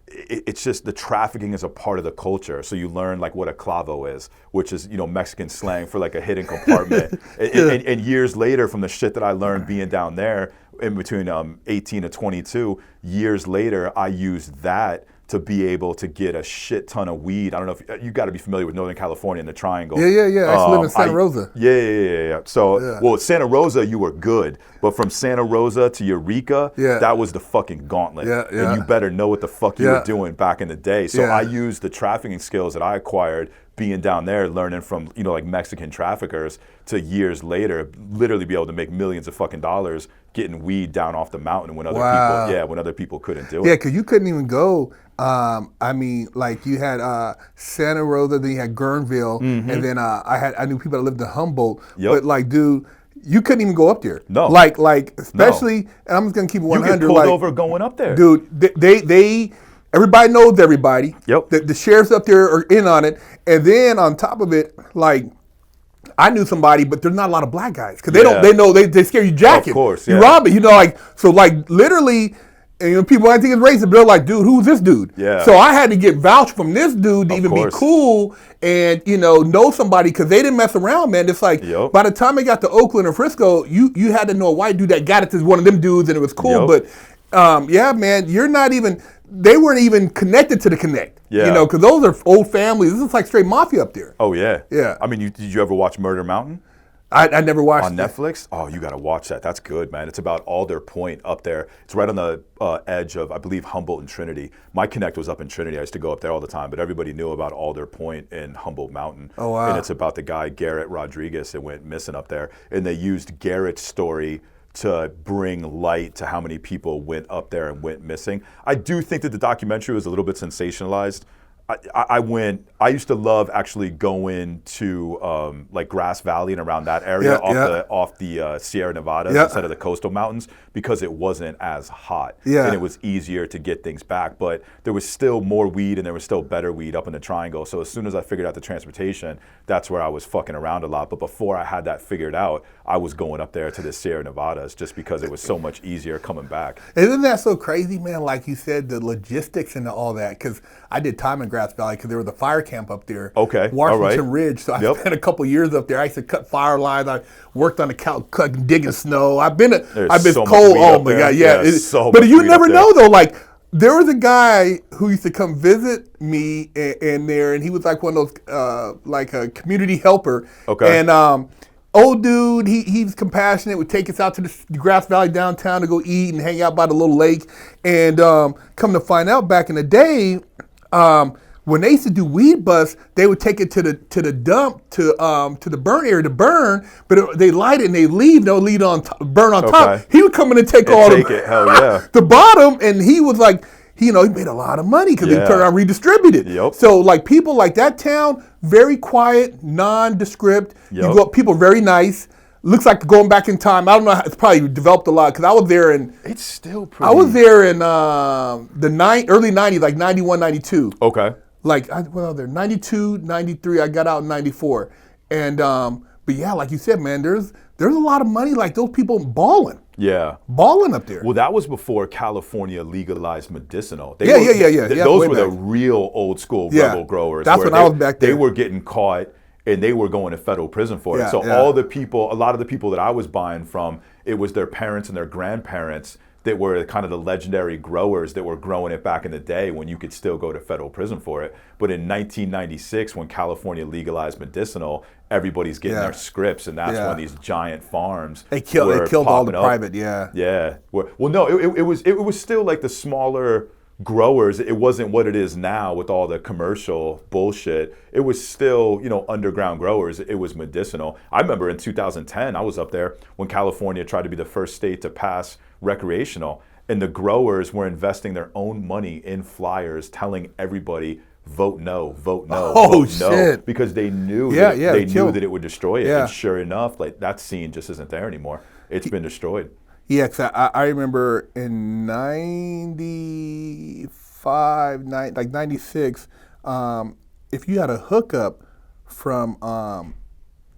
it's just the trafficking is a part of the culture. So you learn like what a clavo is, which is, Mexican slang for like a hidden compartment. and years later, from the shit that I learned being down there in between 18 to 22, years later, I used that to be able to get a shit ton of weed. I don't know if you got to be familiar with Northern California and the Triangle. Yeah. I used to live in Santa Rosa. Yeah. So, well, Santa Rosa, you were good. But from Santa Rosa to Eureka, that was the fucking gauntlet. And you better know what the fuck you were doing back in the day. So I used the trafficking skills that I acquired being down there, learning from, like Mexican traffickers, to years later, literally be able to make millions of fucking dollars getting weed down off the mountain when other people couldn't do it. Yeah, because you couldn't even go. Like you had Santa Rosa, then you had Guerneville, and then I knew people that lived in Humboldt. But like, dude, you couldn't even go up there. No. Like especially, and I'm just gonna keep it 100. You get pulled over going up there, dude. They everybody knows everybody. Yep. The sheriffs up there are in on it, and then on top of it, like, I knew somebody, but there's not a lot of black guys because they scare you jacket. Of course, you rob it. So literally. And people I think it's racist, but they're like, dude, who's this dude? Yeah. So I had to get vouched from this dude to even be cool and, know somebody because they didn't mess around, man. It's like by the time they got to Oakland or Frisco, you had to know a white dude that got it to one of them dudes and it was cool. But man, they weren't even connected to the connect. Yeah. Because those are old families. This is like straight mafia up there. Oh, yeah. Yeah. I mean, did you ever watch Murder Mountain? I never watched on Netflix. Oh, you got to watch that. That's good, man. It's about Alder Point up there. It's right on the edge of, I believe, Humboldt and Trinity. My connect was up in Trinity. I used to go up there all the time, but everybody knew about Alder Point in Humboldt Mountain. Oh, wow. And it's about the guy, Garrett Rodriguez, that went missing up there. And they used Garrett's story to bring light to how many people went up there and went missing. I do think that the documentary was a little bit sensationalized. I used to love actually going to like Grass Valley and around that area off the Sierra Nevadas instead of the coastal mountains because it wasn't as hot and it was easier to get things back. But there was still more weed and there was still better weed up in the Triangle. So as soon as I figured out the transportation, that's where I was fucking around a lot. But before I had that figured out, I was going up there to the Sierra Nevadas just because it was so much easier coming back. Isn't that so crazy, man? Like you said, the logistics and all that. Because I did time in Grass Valley because there was a fire camp up there. Okay. Washington Ridge. So I spent a couple years up there. I used to cut fire lines. I worked on the digging snow. I've been so cold. Oh my God. Yeah. But you never know though. Like there was a guy who used to come visit me in there, and he was like one of those like a community helper. Okay. And old dude, he was compassionate, would take us out to the Grass Valley downtown to go eat and hang out by the little lake. And come to find out, back in the day, when they used to do weed busts, they would take it to the dump to the burn area to burn, but they light it and they leave. They'll leave on burn on top. He would come in and take the bottom, and he was like, he made a lot of money because he turned around and redistributed. Yep. So like people like that town, very quiet, nondescript. You go up, people very nice. Looks like going back in time. I don't know. It's probably developed a lot because I was there in. It's still pretty. I was there in early 90s, like 91, 92. Okay. Like I was there 92, 93. I got out in 94, and but yeah, like you said, man, there's a lot of money. Like those people balling. Yeah. Balling up there. Well, that was before California legalized medicinal. Those were the real old school rebel growers. That's when I was back there. They were getting caught and they were going to federal prison for it. So a lot of the people that I was buying from, it was their parents and their grandparents that were kind of the legendary growers that were growing it back in the day when you could still go to federal prison for it. But in 1996, when California legalized medicinal, everybody's getting their scripts, and that's when these giant farms they killed all the private. Well, no, it was still like the smaller growers. It wasn't what it is now with all the commercial bullshit. It was still, underground growers. It was medicinal. I remember in 2010, I was up there when California tried to be the first state to pass recreational, and the growers were investing their own money in flyers telling everybody vote no, vote no, Oh, vote no, shit. because they knew they knew that it would destroy it. Yeah. And sure enough, like that scene just isn't there anymore. It's been destroyed. Yeah, 'cause I remember in 95, 96, if you had a hookup from,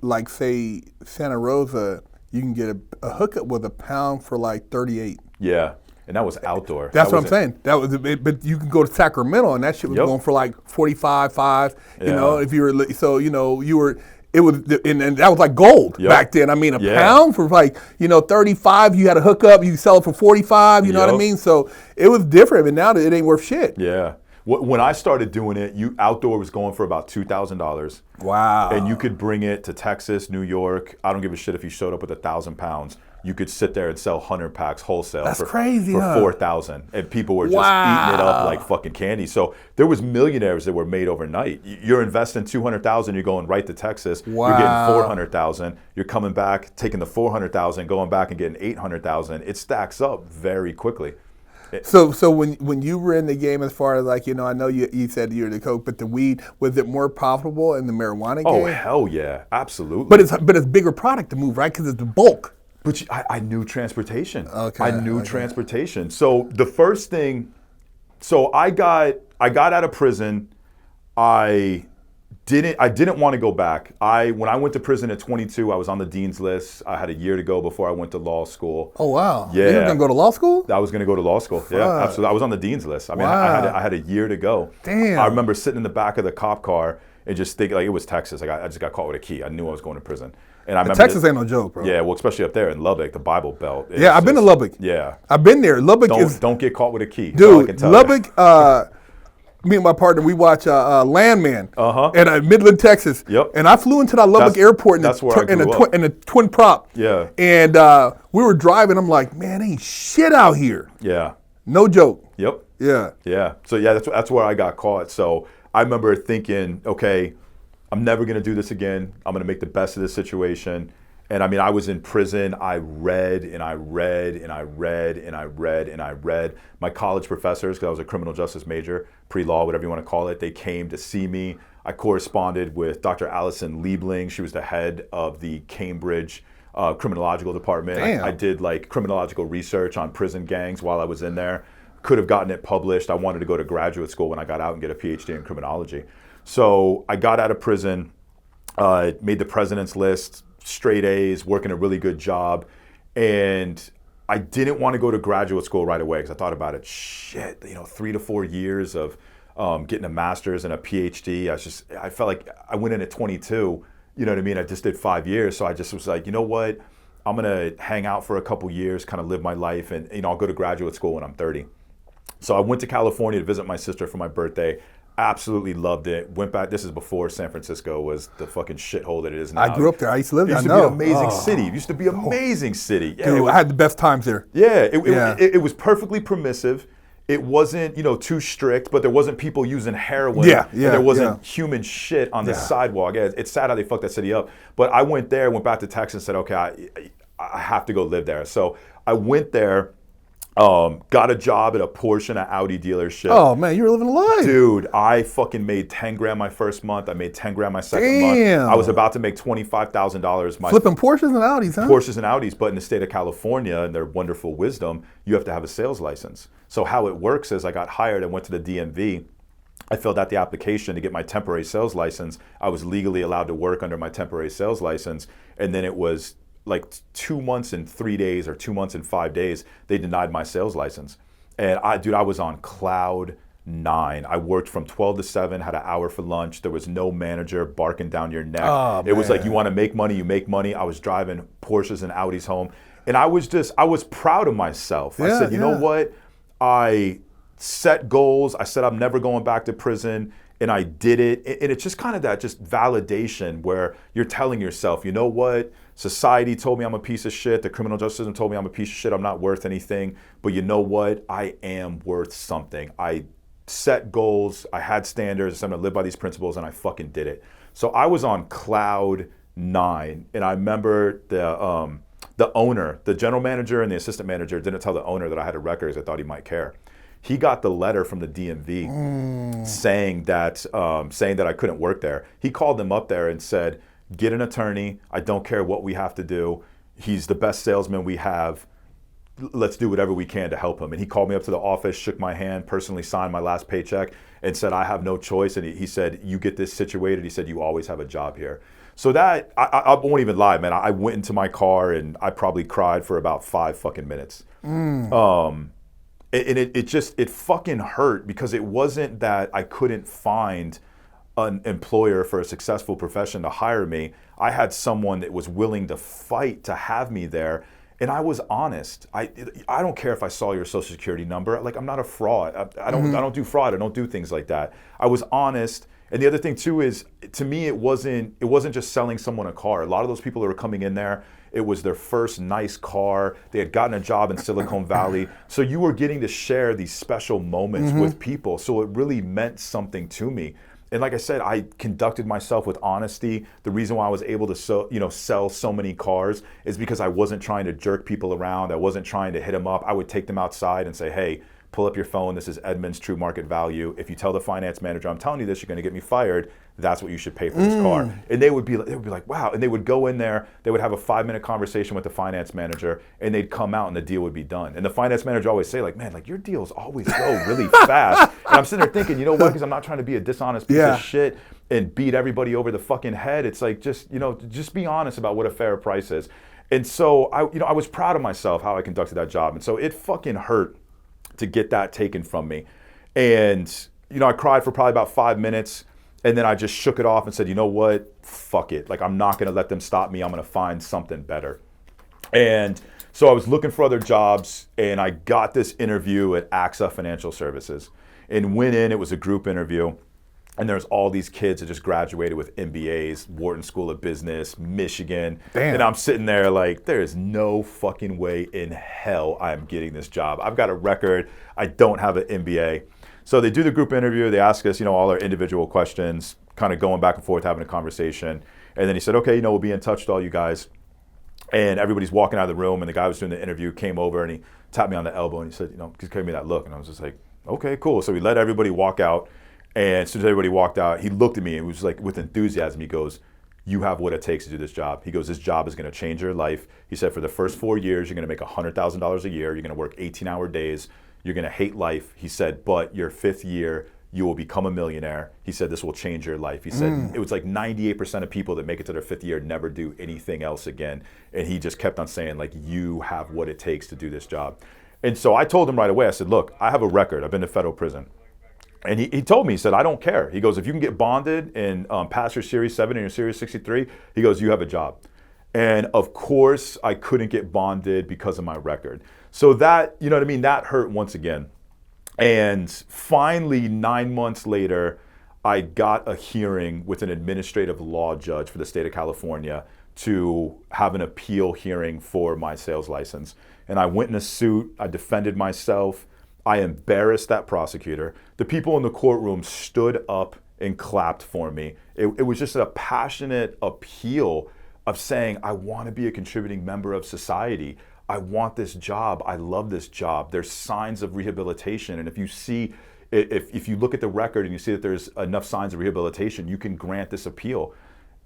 like, say, Santa Rosa, you can get a hookup with a pound for like 38. Yeah, and that was outdoor. That's what I'm saying. That was, but you can go to Sacramento and that shit was going for like 45, 5. You know, if you were, so you know, you were. It was, and that was like gold back then. I mean, a pound for like, 35, you had a hookup, you sell it for 45, you know what I mean? So it was different, and now it ain't worth shit. Yeah. When I started doing it, outdoor was going for about $2,000. Wow. And you could bring it to Texas, New York. I don't give a shit if you showed up with 1,000 pounds. You could sit there and sell 100 packs wholesale for $4,000, and people were just eating it up like fucking candy. So there was millionaires that were made overnight. You're investing $200,000, you're going right to Texas. You're getting $400,000. You're coming back, taking the $400,000, going back and getting $800,000. It stacks up very quickly. So when you were in the game, as far as like, I know you said you're the coke, but the weed, was it more profitable in the marijuana game? Oh hell yeah, absolutely. But it's bigger product to move, right? Because it's the bulk. But I knew transportation. Okay. I knew transportation. So the first thing, I got out of prison. I didn't want to go back. When I went to prison at 22, I was on the dean's list. I had a year to go before I went to law school. Oh wow. Yeah. You were gonna go to law school? I was gonna go to law school. Yeah, absolutely. I was on the dean's list. I mean, I had a year to go. Damn. I remember sitting in the back of the cop car and just thinking, like, it was Texas. Like I just got caught with a key. I knew I was going to prison. And I remember Texas ain't no joke, bro. Yeah, well, especially up there in Lubbock, the Bible Belt. Yeah, I've been to Lubbock. Yeah. I've been there. Lubbock don't get caught with a key. Dude, Lubbock, me and my partner, we watch Landman in Midland, Texas. Yep. And I flew into that Lubbock airport in a twin prop. Yeah. And we were driving. I'm like, man, ain't shit out here. Yeah. No joke. Yep. Yeah. Yeah. So yeah, that's where I got caught. So I remember thinking, okay, I'm never going to do this again. I'm going to make the best of this situation. And I mean, I was in prison. I read and I read and I read and I read and I read. My college professors, because I was a criminal justice major, pre-law, whatever you want to call it, they came to see me. I corresponded with Dr. Allison Liebling. She was the head of the Cambridge criminological department. I did like criminological research on prison gangs while I was in there. Could have gotten it published. I wanted to go to graduate school when I got out and get a PhD in criminology. So I got out of prison, made the president's list, straight A's, working a really good job. And I didn't want to go to graduate school right away because I thought about it, 3 to 4 years of getting a master's and a PhD. I felt like I went in at 22, you know what I mean? I just did 5 years. So I just was like, you know what? I'm going to hang out for a couple years, kind of live my life. And, I'll go to graduate school when I'm 30. So I went to California to visit my sister for my birthday. Absolutely loved it. Went back. This is before San Francisco was the fucking shithole that it is now. I grew up there. I used to live there. It used to be an amazing city. It used to be an amazing city. Yeah, dude, I had the best times there. Yeah, it was perfectly permissive. It wasn't, too strict, but there wasn't people using heroin. And there wasn't human shit on the sidewalk. Yeah, it's sad how they fucked that city up. But I went there, went back to Texas and said, okay, I have to go live there. So I went there. Got a job at a Porsche and an Audi dealership. Oh man, you were living a life. Dude, I fucking made 10 grand my first month. I made 10 grand my second month. I was about to make $25,000. Flipping Porsches and Audis, huh? Porsches and Audis, but in the state of California and their wonderful wisdom, you have to have a sales license. So how it works is I got hired and went to the DMV. I filled out the application to get my temporary sales license. I was legally allowed to work under my temporary sales license. And then it was like 2 months and 3 days or 2 months and 5 days, they denied my sales license. And I was on cloud 9. I worked from 12 to 7, had an hour for lunch. There was no manager barking down your neck. It was like, you want to make money, you make money. I was driving Porsches and Audis home. And I was proud of myself. I said, you know what? I set goals. I said, I'm never going back to prison. And I did it. And it's just kind of that just validation where you're telling yourself, you know what? Society told me I'm a piece of shit. The criminal justice system told me I'm a piece of shit. I'm not worth anything. But you know what? I am worth something. I set goals. I had standards. I said I'm gonna live by these principles, and I fucking did it. So I was on cloud 9, and I remember the owner, the general manager, and the assistant manager didn't tell the owner that I had a record because I thought he might care. He got the letter from the DMV saying that I couldn't work there. He called them up there and said, get an attorney. I don't care what we have to do. He's the best salesman we have. Let's do whatever we can to help him. And he called me up to the office, shook my hand, personally signed my last paycheck, and said, I have no choice. And he said, you get this situated. He said, you always have a job here. So that, I won't even lie, man. I went into my car and I probably cried for about 5 fucking minutes. And it fucking hurt, because it wasn't that I couldn't find an employer for a successful profession to hire me. I had someone that was willing to fight to have me there. And I was honest. I don't care if I saw your social security number. Like, I'm not a fraud. I don't do fraud. I don't do things like that. I was honest. And the other thing too is, to me, it wasn't just selling someone a car. A lot of those people that were coming in there, it was their first nice car. They had gotten a job in Silicon Valley. So you were getting to share these special moments with people. So it really meant something to me. And like I said, I conducted myself with honesty. The reason why I was able to sell so many cars is because I wasn't trying to jerk people around. I wasn't trying to hit them up. I would take them outside and say, hey, pull up your phone. This is Edmund's true market value. If you tell the finance manager I'm telling you this, you're going to get me fired. That's what you should pay for this car. And they would be like, wow. And they would go in there. They would have a 5-minute conversation with the finance manager, and they'd come out and the deal would be done. And the finance manager always say, like, man, like, your deals always go really fast. And I'm sitting there thinking, you know what? Because I'm not trying to be a dishonest piece of shit and beat everybody over the fucking head. It's like, just be honest about what a fair price is. And so I was proud of myself how I conducted that job. And so it fucking hurt to get that taken from me. And, I cried for probably about 5 minutes, and then I just shook it off and said, you know what, fuck it. Like, I'm not gonna let them stop me. I'm gonna find something better. And so I was looking for other jobs, and I got this interview at AXA Financial Services, and went in. It was a group interview. And there's all these kids that just graduated with MBAs, Wharton School of Business, Michigan. Damn. And I'm sitting there like, there is no fucking way in hell I'm getting this job. I've got a record. I don't have an MBA. So they do the group interview. They ask us, all our individual questions, kind of going back and forth, having a conversation. And then he said, okay, we'll be in touch with all you guys. And everybody's walking out of the room. And the guy who was doing the interview came over and he tapped me on the elbow and he said, just gave me that look. And I was just like, okay, cool. So we let everybody walk out. And as soon as everybody walked out, he looked at me and was like, with enthusiasm, he goes, you have what it takes to do this job. He goes, this job is going to change your life. He said, for the first 4 years, you're going to make $100,000 a year. You're going to work 18-hour days. You're going to hate life. He said, but your 5th year, you will become a millionaire. He said, this will change your life. He said, it was like 98% of people that make it to their 5th year never do anything else again. And he just kept on saying, like, you have what it takes to do this job. And so I told him right away, I said, look, I have a record. I've been to federal prison. And he told me, he said, I don't care. He goes, if you can get bonded and pass your Series 7 and your Series 63, he goes, you have a job. And of course, I couldn't get bonded because of my record. So that, that hurt once again. And finally, 9 months later, I got a hearing with an administrative law judge for the state of California to have an appeal hearing for my sales license. And I went in a suit. I defended myself. I embarrassed that prosecutor. The people in the courtroom stood up and clapped for me. It was just a passionate appeal of saying, I want to be a contributing member of society. I want this job. I love this job. There's signs of rehabilitation. And if you look at the record and you see that there's enough signs of rehabilitation, you can grant this appeal.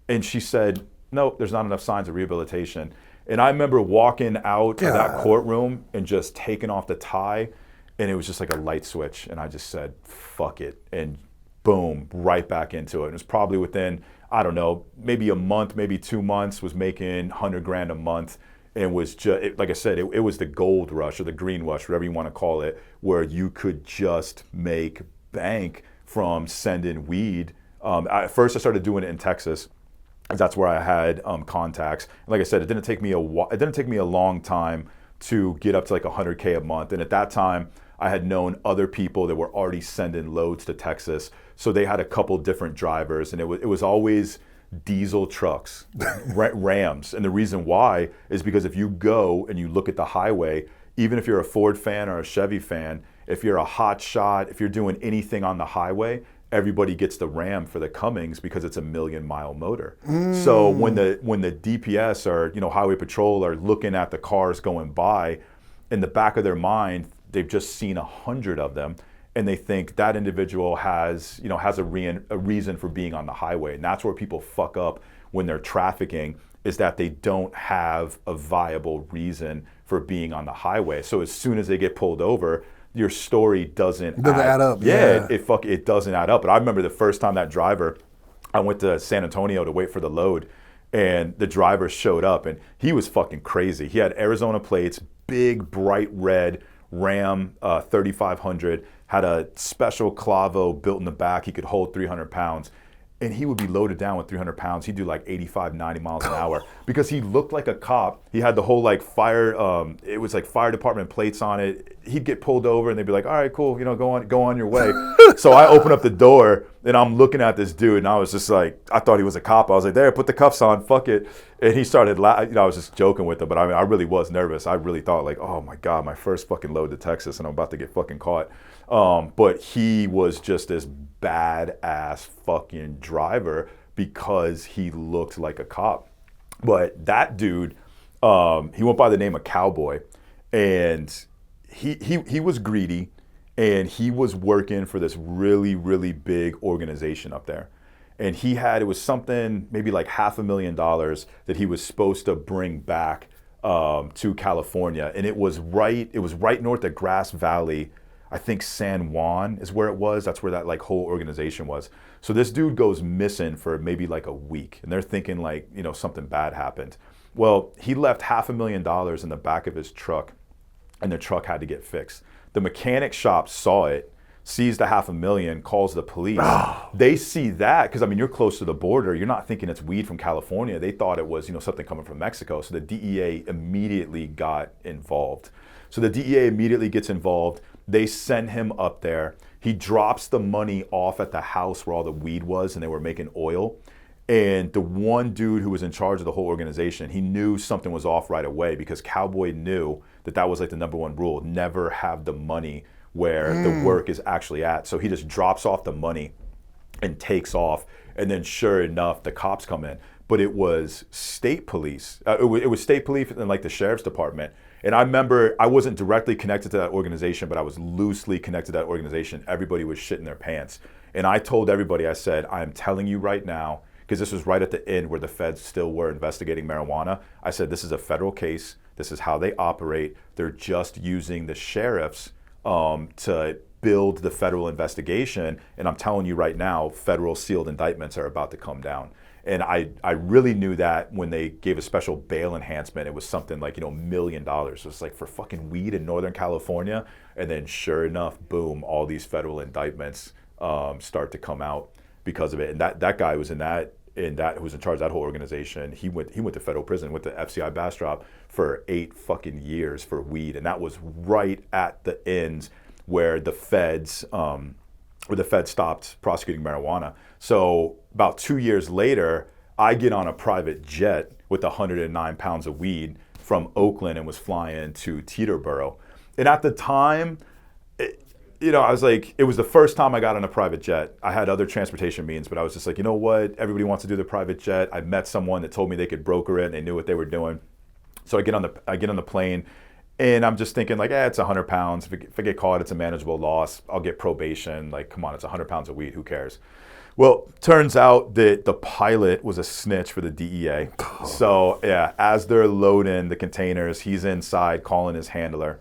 And she said, no, there's not enough signs of rehabilitation. And I remember walking out of that courtroom and just taking off the tie. And it was just like a light switch. And I just said, fuck it. And boom, right back into it. It was probably within, I don't know, maybe a month, maybe 2 months, was making $100,000 a month. And was just, like I said, it was the gold rush or the green rush, whatever you want to call it, where you could just make bank from sending weed. At first I started doing it in Texas. That's where I had contacts. And like I said, it didn't take me a long time to get up to like $100K a month. And at that time, I had known other people that were already sending loads to Texas. So they had a couple different drivers, and it was always diesel trucks, Rams. And the reason why is because if you go and you look at the highway, even if you're a Ford fan or a Chevy fan, if you're a hot shot, if you're doing anything on the highway, everybody gets the Ram for the Cummins because it's a 1,000,000-mile motor. So when the DPS or highway patrol are looking at the cars going by, in the back of their mind, they've just seen 100 of them, and they think that individual has a reason for being on the highway. And that's where people fuck up when they're trafficking, is that they don't have a viable reason for being on the highway. So as soon as they get pulled over, your story doesn't add up. Yeah, it doesn't add up. But I remember the first time that driver, I went to San Antonio to wait for the load, and the driver showed up, and he was fucking crazy. He had Arizona plates, big bright red Ram 3500, had a special Clavo built in the back. He could hold 300 pounds. And he would be loaded down with 300 pounds. He'd do like 85, 90 miles an hour because he looked like a cop. He had the whole like fire, it was like fire department plates on it. He'd get pulled over and they'd be like, all right, cool, go on your way. So I open up the door and I'm looking at this dude and I was just like, I thought he was a cop. I was like, there, put the cuffs on, fuck it. And he started laughing. I was just joking with him, but I mean, I really was nervous. I really thought like, oh my God, my first fucking load to Texas and I'm about to get fucking caught. But he was just this badass fucking driver because he looked like a cop. But that dude, he went by the name of Cowboy, and he was greedy, and he was working for this really, really big organization up there. And it was something maybe like $500,000 that he was supposed to bring back to California. And it was right north of Grass Valley. I think San Juan is where it was. That's where that like whole organization was. So this dude goes missing for maybe like a week, and they're thinking like, something bad happened. Well, he left $500,000 in the back of his truck, and the truck had to get fixed. The mechanic shop saw it, sees the $500,000, calls the police. They see that, because I mean, you're close to the border. You're not thinking it's weed from California. They thought it was, something coming from Mexico. So the DEA immediately got involved. So the DEA immediately gets involved. They send him up there. He drops the money off at the house where all the weed was, and they were making oil. And the one dude who was in charge of the whole organization, he knew something was off right away, because Cowboy knew that was like the number one rule: never have the money where the work is actually at. So he just drops off the money and takes off. And then sure enough, the cops come in. But it was state police. It was state police and like the sheriff's department. And I remember I wasn't directly connected to that organization, but I was loosely connected to that organization. Everybody was shitting their pants. And I told everybody, I said, I'm telling you right now, because this was right at the end where the feds still were investigating marijuana. I said, this is a federal case. This is how they operate. They're just using the sheriffs to build the federal investigation. And I'm telling you right now, federal sealed indictments are about to come down. And I really knew that when they gave a special bail enhancement, it was something like, $1 million. It was like for fucking weed in Northern California. And then sure enough, boom, all these federal indictments start to come out because of it. And that guy was who was in charge of that whole organization. He went to federal prison, went to FCI Bastrop for 8 fucking years for weed. And that was right at the end where the feds stopped prosecuting marijuana. So about 2 years later, I get on a private jet with 109 pounds of weed from Oakland and was flying to Teterboro. And at the time, I was like, it was the first time I got on a private jet. I had other transportation means, but I was just like, you know what? Everybody wants to do the private jet. I met someone that told me they could broker it and they knew what they were doing. So I get on the plane. And I'm just thinking like, it's 100 pounds. If I get caught, it's a manageable loss. I'll get probation. Like, come on, it's 100 pounds of weed. Who cares? Well, turns out that the pilot was a snitch for the DEA. So yeah, as they're loading the containers, he's inside calling his handler.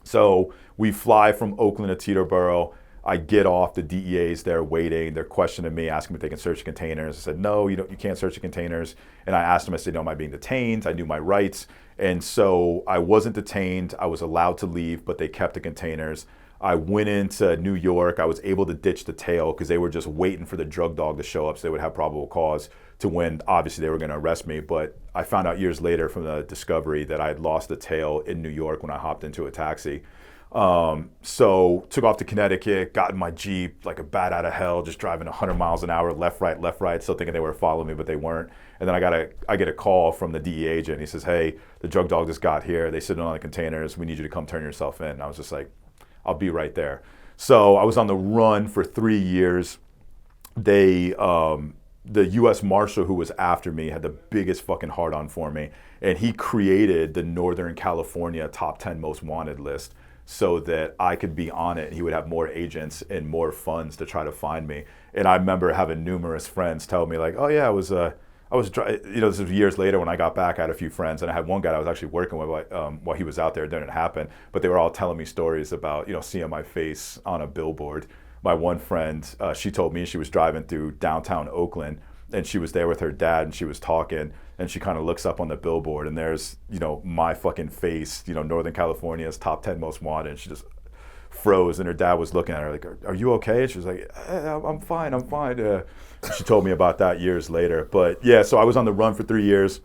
So we fly from Oakland to Teterboro. I get off, the DEA's there waiting. They're questioning me, asking me if they can search the containers. I said, no, you can't search the containers. And I asked them, I said, no, am I being detained? I knew my rights. And so I wasn't detained. I was allowed to leave, but they kept the containers. I went into New York. I was able to ditch the tail because they were just waiting for the drug dog to show up so they would have probable cause to when obviously they were going to arrest me. But I found out years later from the discovery that I had lost the tail in New York when I hopped into a taxi. So took off to Connecticut, got in my Jeep like a bat out of hell, just driving 100 miles an hour, left, right, still thinking they were following me, but they weren't. And then I get a call from the DEA agent. He says, hey, the drug dog just got here. They sit on the containers. We need you to come turn yourself in. And I was just like, I'll be right there. So I was on the run for 3 years. The U.S. Marshal who was after me had the biggest fucking hard on for me. And he created the Northern California top 10 most wanted list. so that I could be on it. He would have more agents and more funds to try to find me. And I remember having numerous friends tell me like, oh yeah, I was, this was years later when I got back. I had a few friends, and I had one guy I was actually working with while he was out there. It didn't happen, but they were all telling me stories about, seeing my face on a billboard. My one friend, she told me she was driving through downtown Oakland, and she was there with her dad, and she was talking, and she kind of looks up on the billboard, and there's, my fucking face, Northern California's top 10 most wanted, and she just froze, and her dad was looking at her like, are you okay? And she was like, I'm fine. She told me about that years later. But yeah, so I was on the run for 3 years.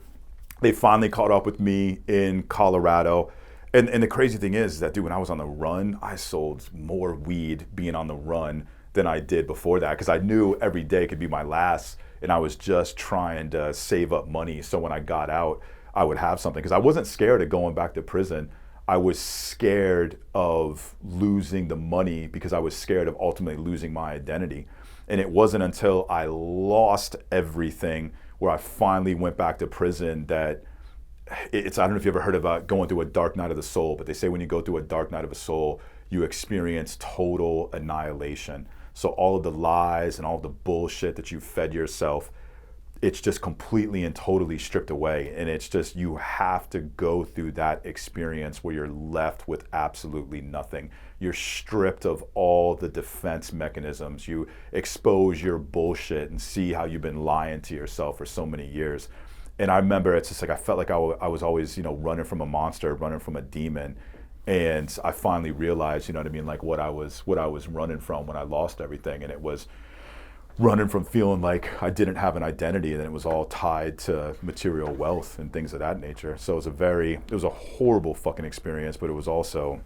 They finally caught up with me in Colorado. And the crazy thing is that, dude, when I was on the run, I sold more weed being on the run than I did before that, because I knew every day could be my last, and I was just trying to save up money so when I got out, I would have something. Because I wasn't scared of going back to prison. I was scared of losing the money because I was scared of ultimately losing my identity. And it wasn't until I lost everything where I finally went back to prison that I don't know if you ever heard about going through a dark night of the soul, but they say when you go through a dark night of the soul, you experience total annihilation. So all of the lies and all of the bullshit that you fed yourself, it's just completely and totally stripped away. And it's just, you have to go through that experience where you're left with absolutely nothing. You're stripped of all the defense mechanisms. You expose your bullshit and see how you've been lying to yourself for so many years. And I remember it's just like, I felt like I was always, running from a monster, running from a demon. And I finally realized, like what I was running from when I lost everything. And it was running from feeling like I didn't have an identity, and it was all tied to material wealth and things of that nature. So it was a horrible fucking experience, but it was also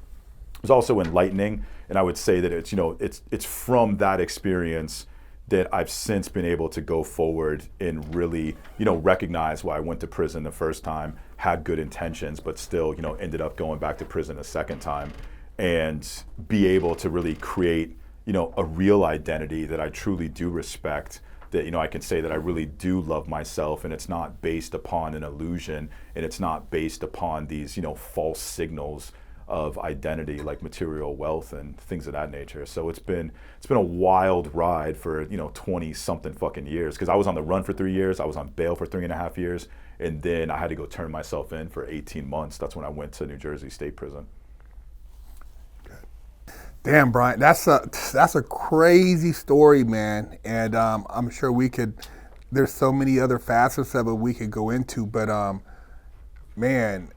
enlightening. And I would say that it's from that experience that I've since been able to go forward and really, recognize why I went to prison the first time, had good intentions, but still, ended up going back to prison a second time, and be able to really create a real identity that I truly do respect, that, I can say that I really do love myself, and it's not based upon an illusion, and it's not based upon these, false signals of identity like material wealth and things of that nature. So it's been a wild ride for, 20 something fucking years, because I was on the run for 3 years, I was on bail for 3.5 years, and then I had to go turn myself in for 18 months. That's when I went to New Jersey State Prison. Damn, Bryan, that's a crazy story, man. And I'm sure there's so many other facets of it we could go into, but man,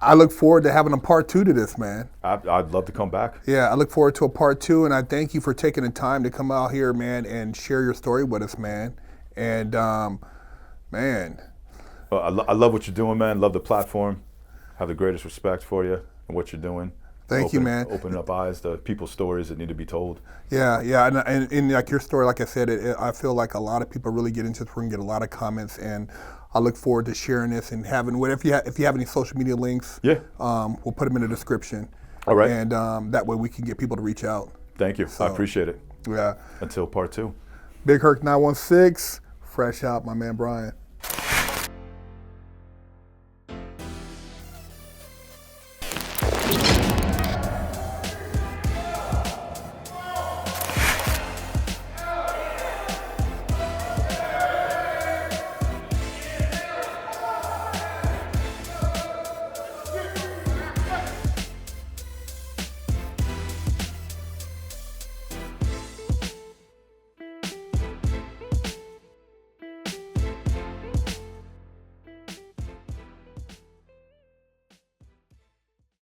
I look forward to having a part 2 to this, man. I'd love to come back. Yeah, I look forward to a part 2, and I thank you for taking the time to come out here, man, and share your story with us, man. And man. Well, I love what you're doing, man. Love the platform. Have the greatest respect for you and what you're doing. Thank you, man. Opening up eyes to people's stories that need to be told. Yeah, and like your story, like I said, I feel like a lot of people really get into this. We're gonna get a lot of comments, and I look forward to sharing this and having if you have any social media links, we'll put them in the description. All right. And that way we can get people to reach out. Thank you. So, I appreciate it. Yeah. Until part 2. Big Herc 916, fresh out, my man Bryan.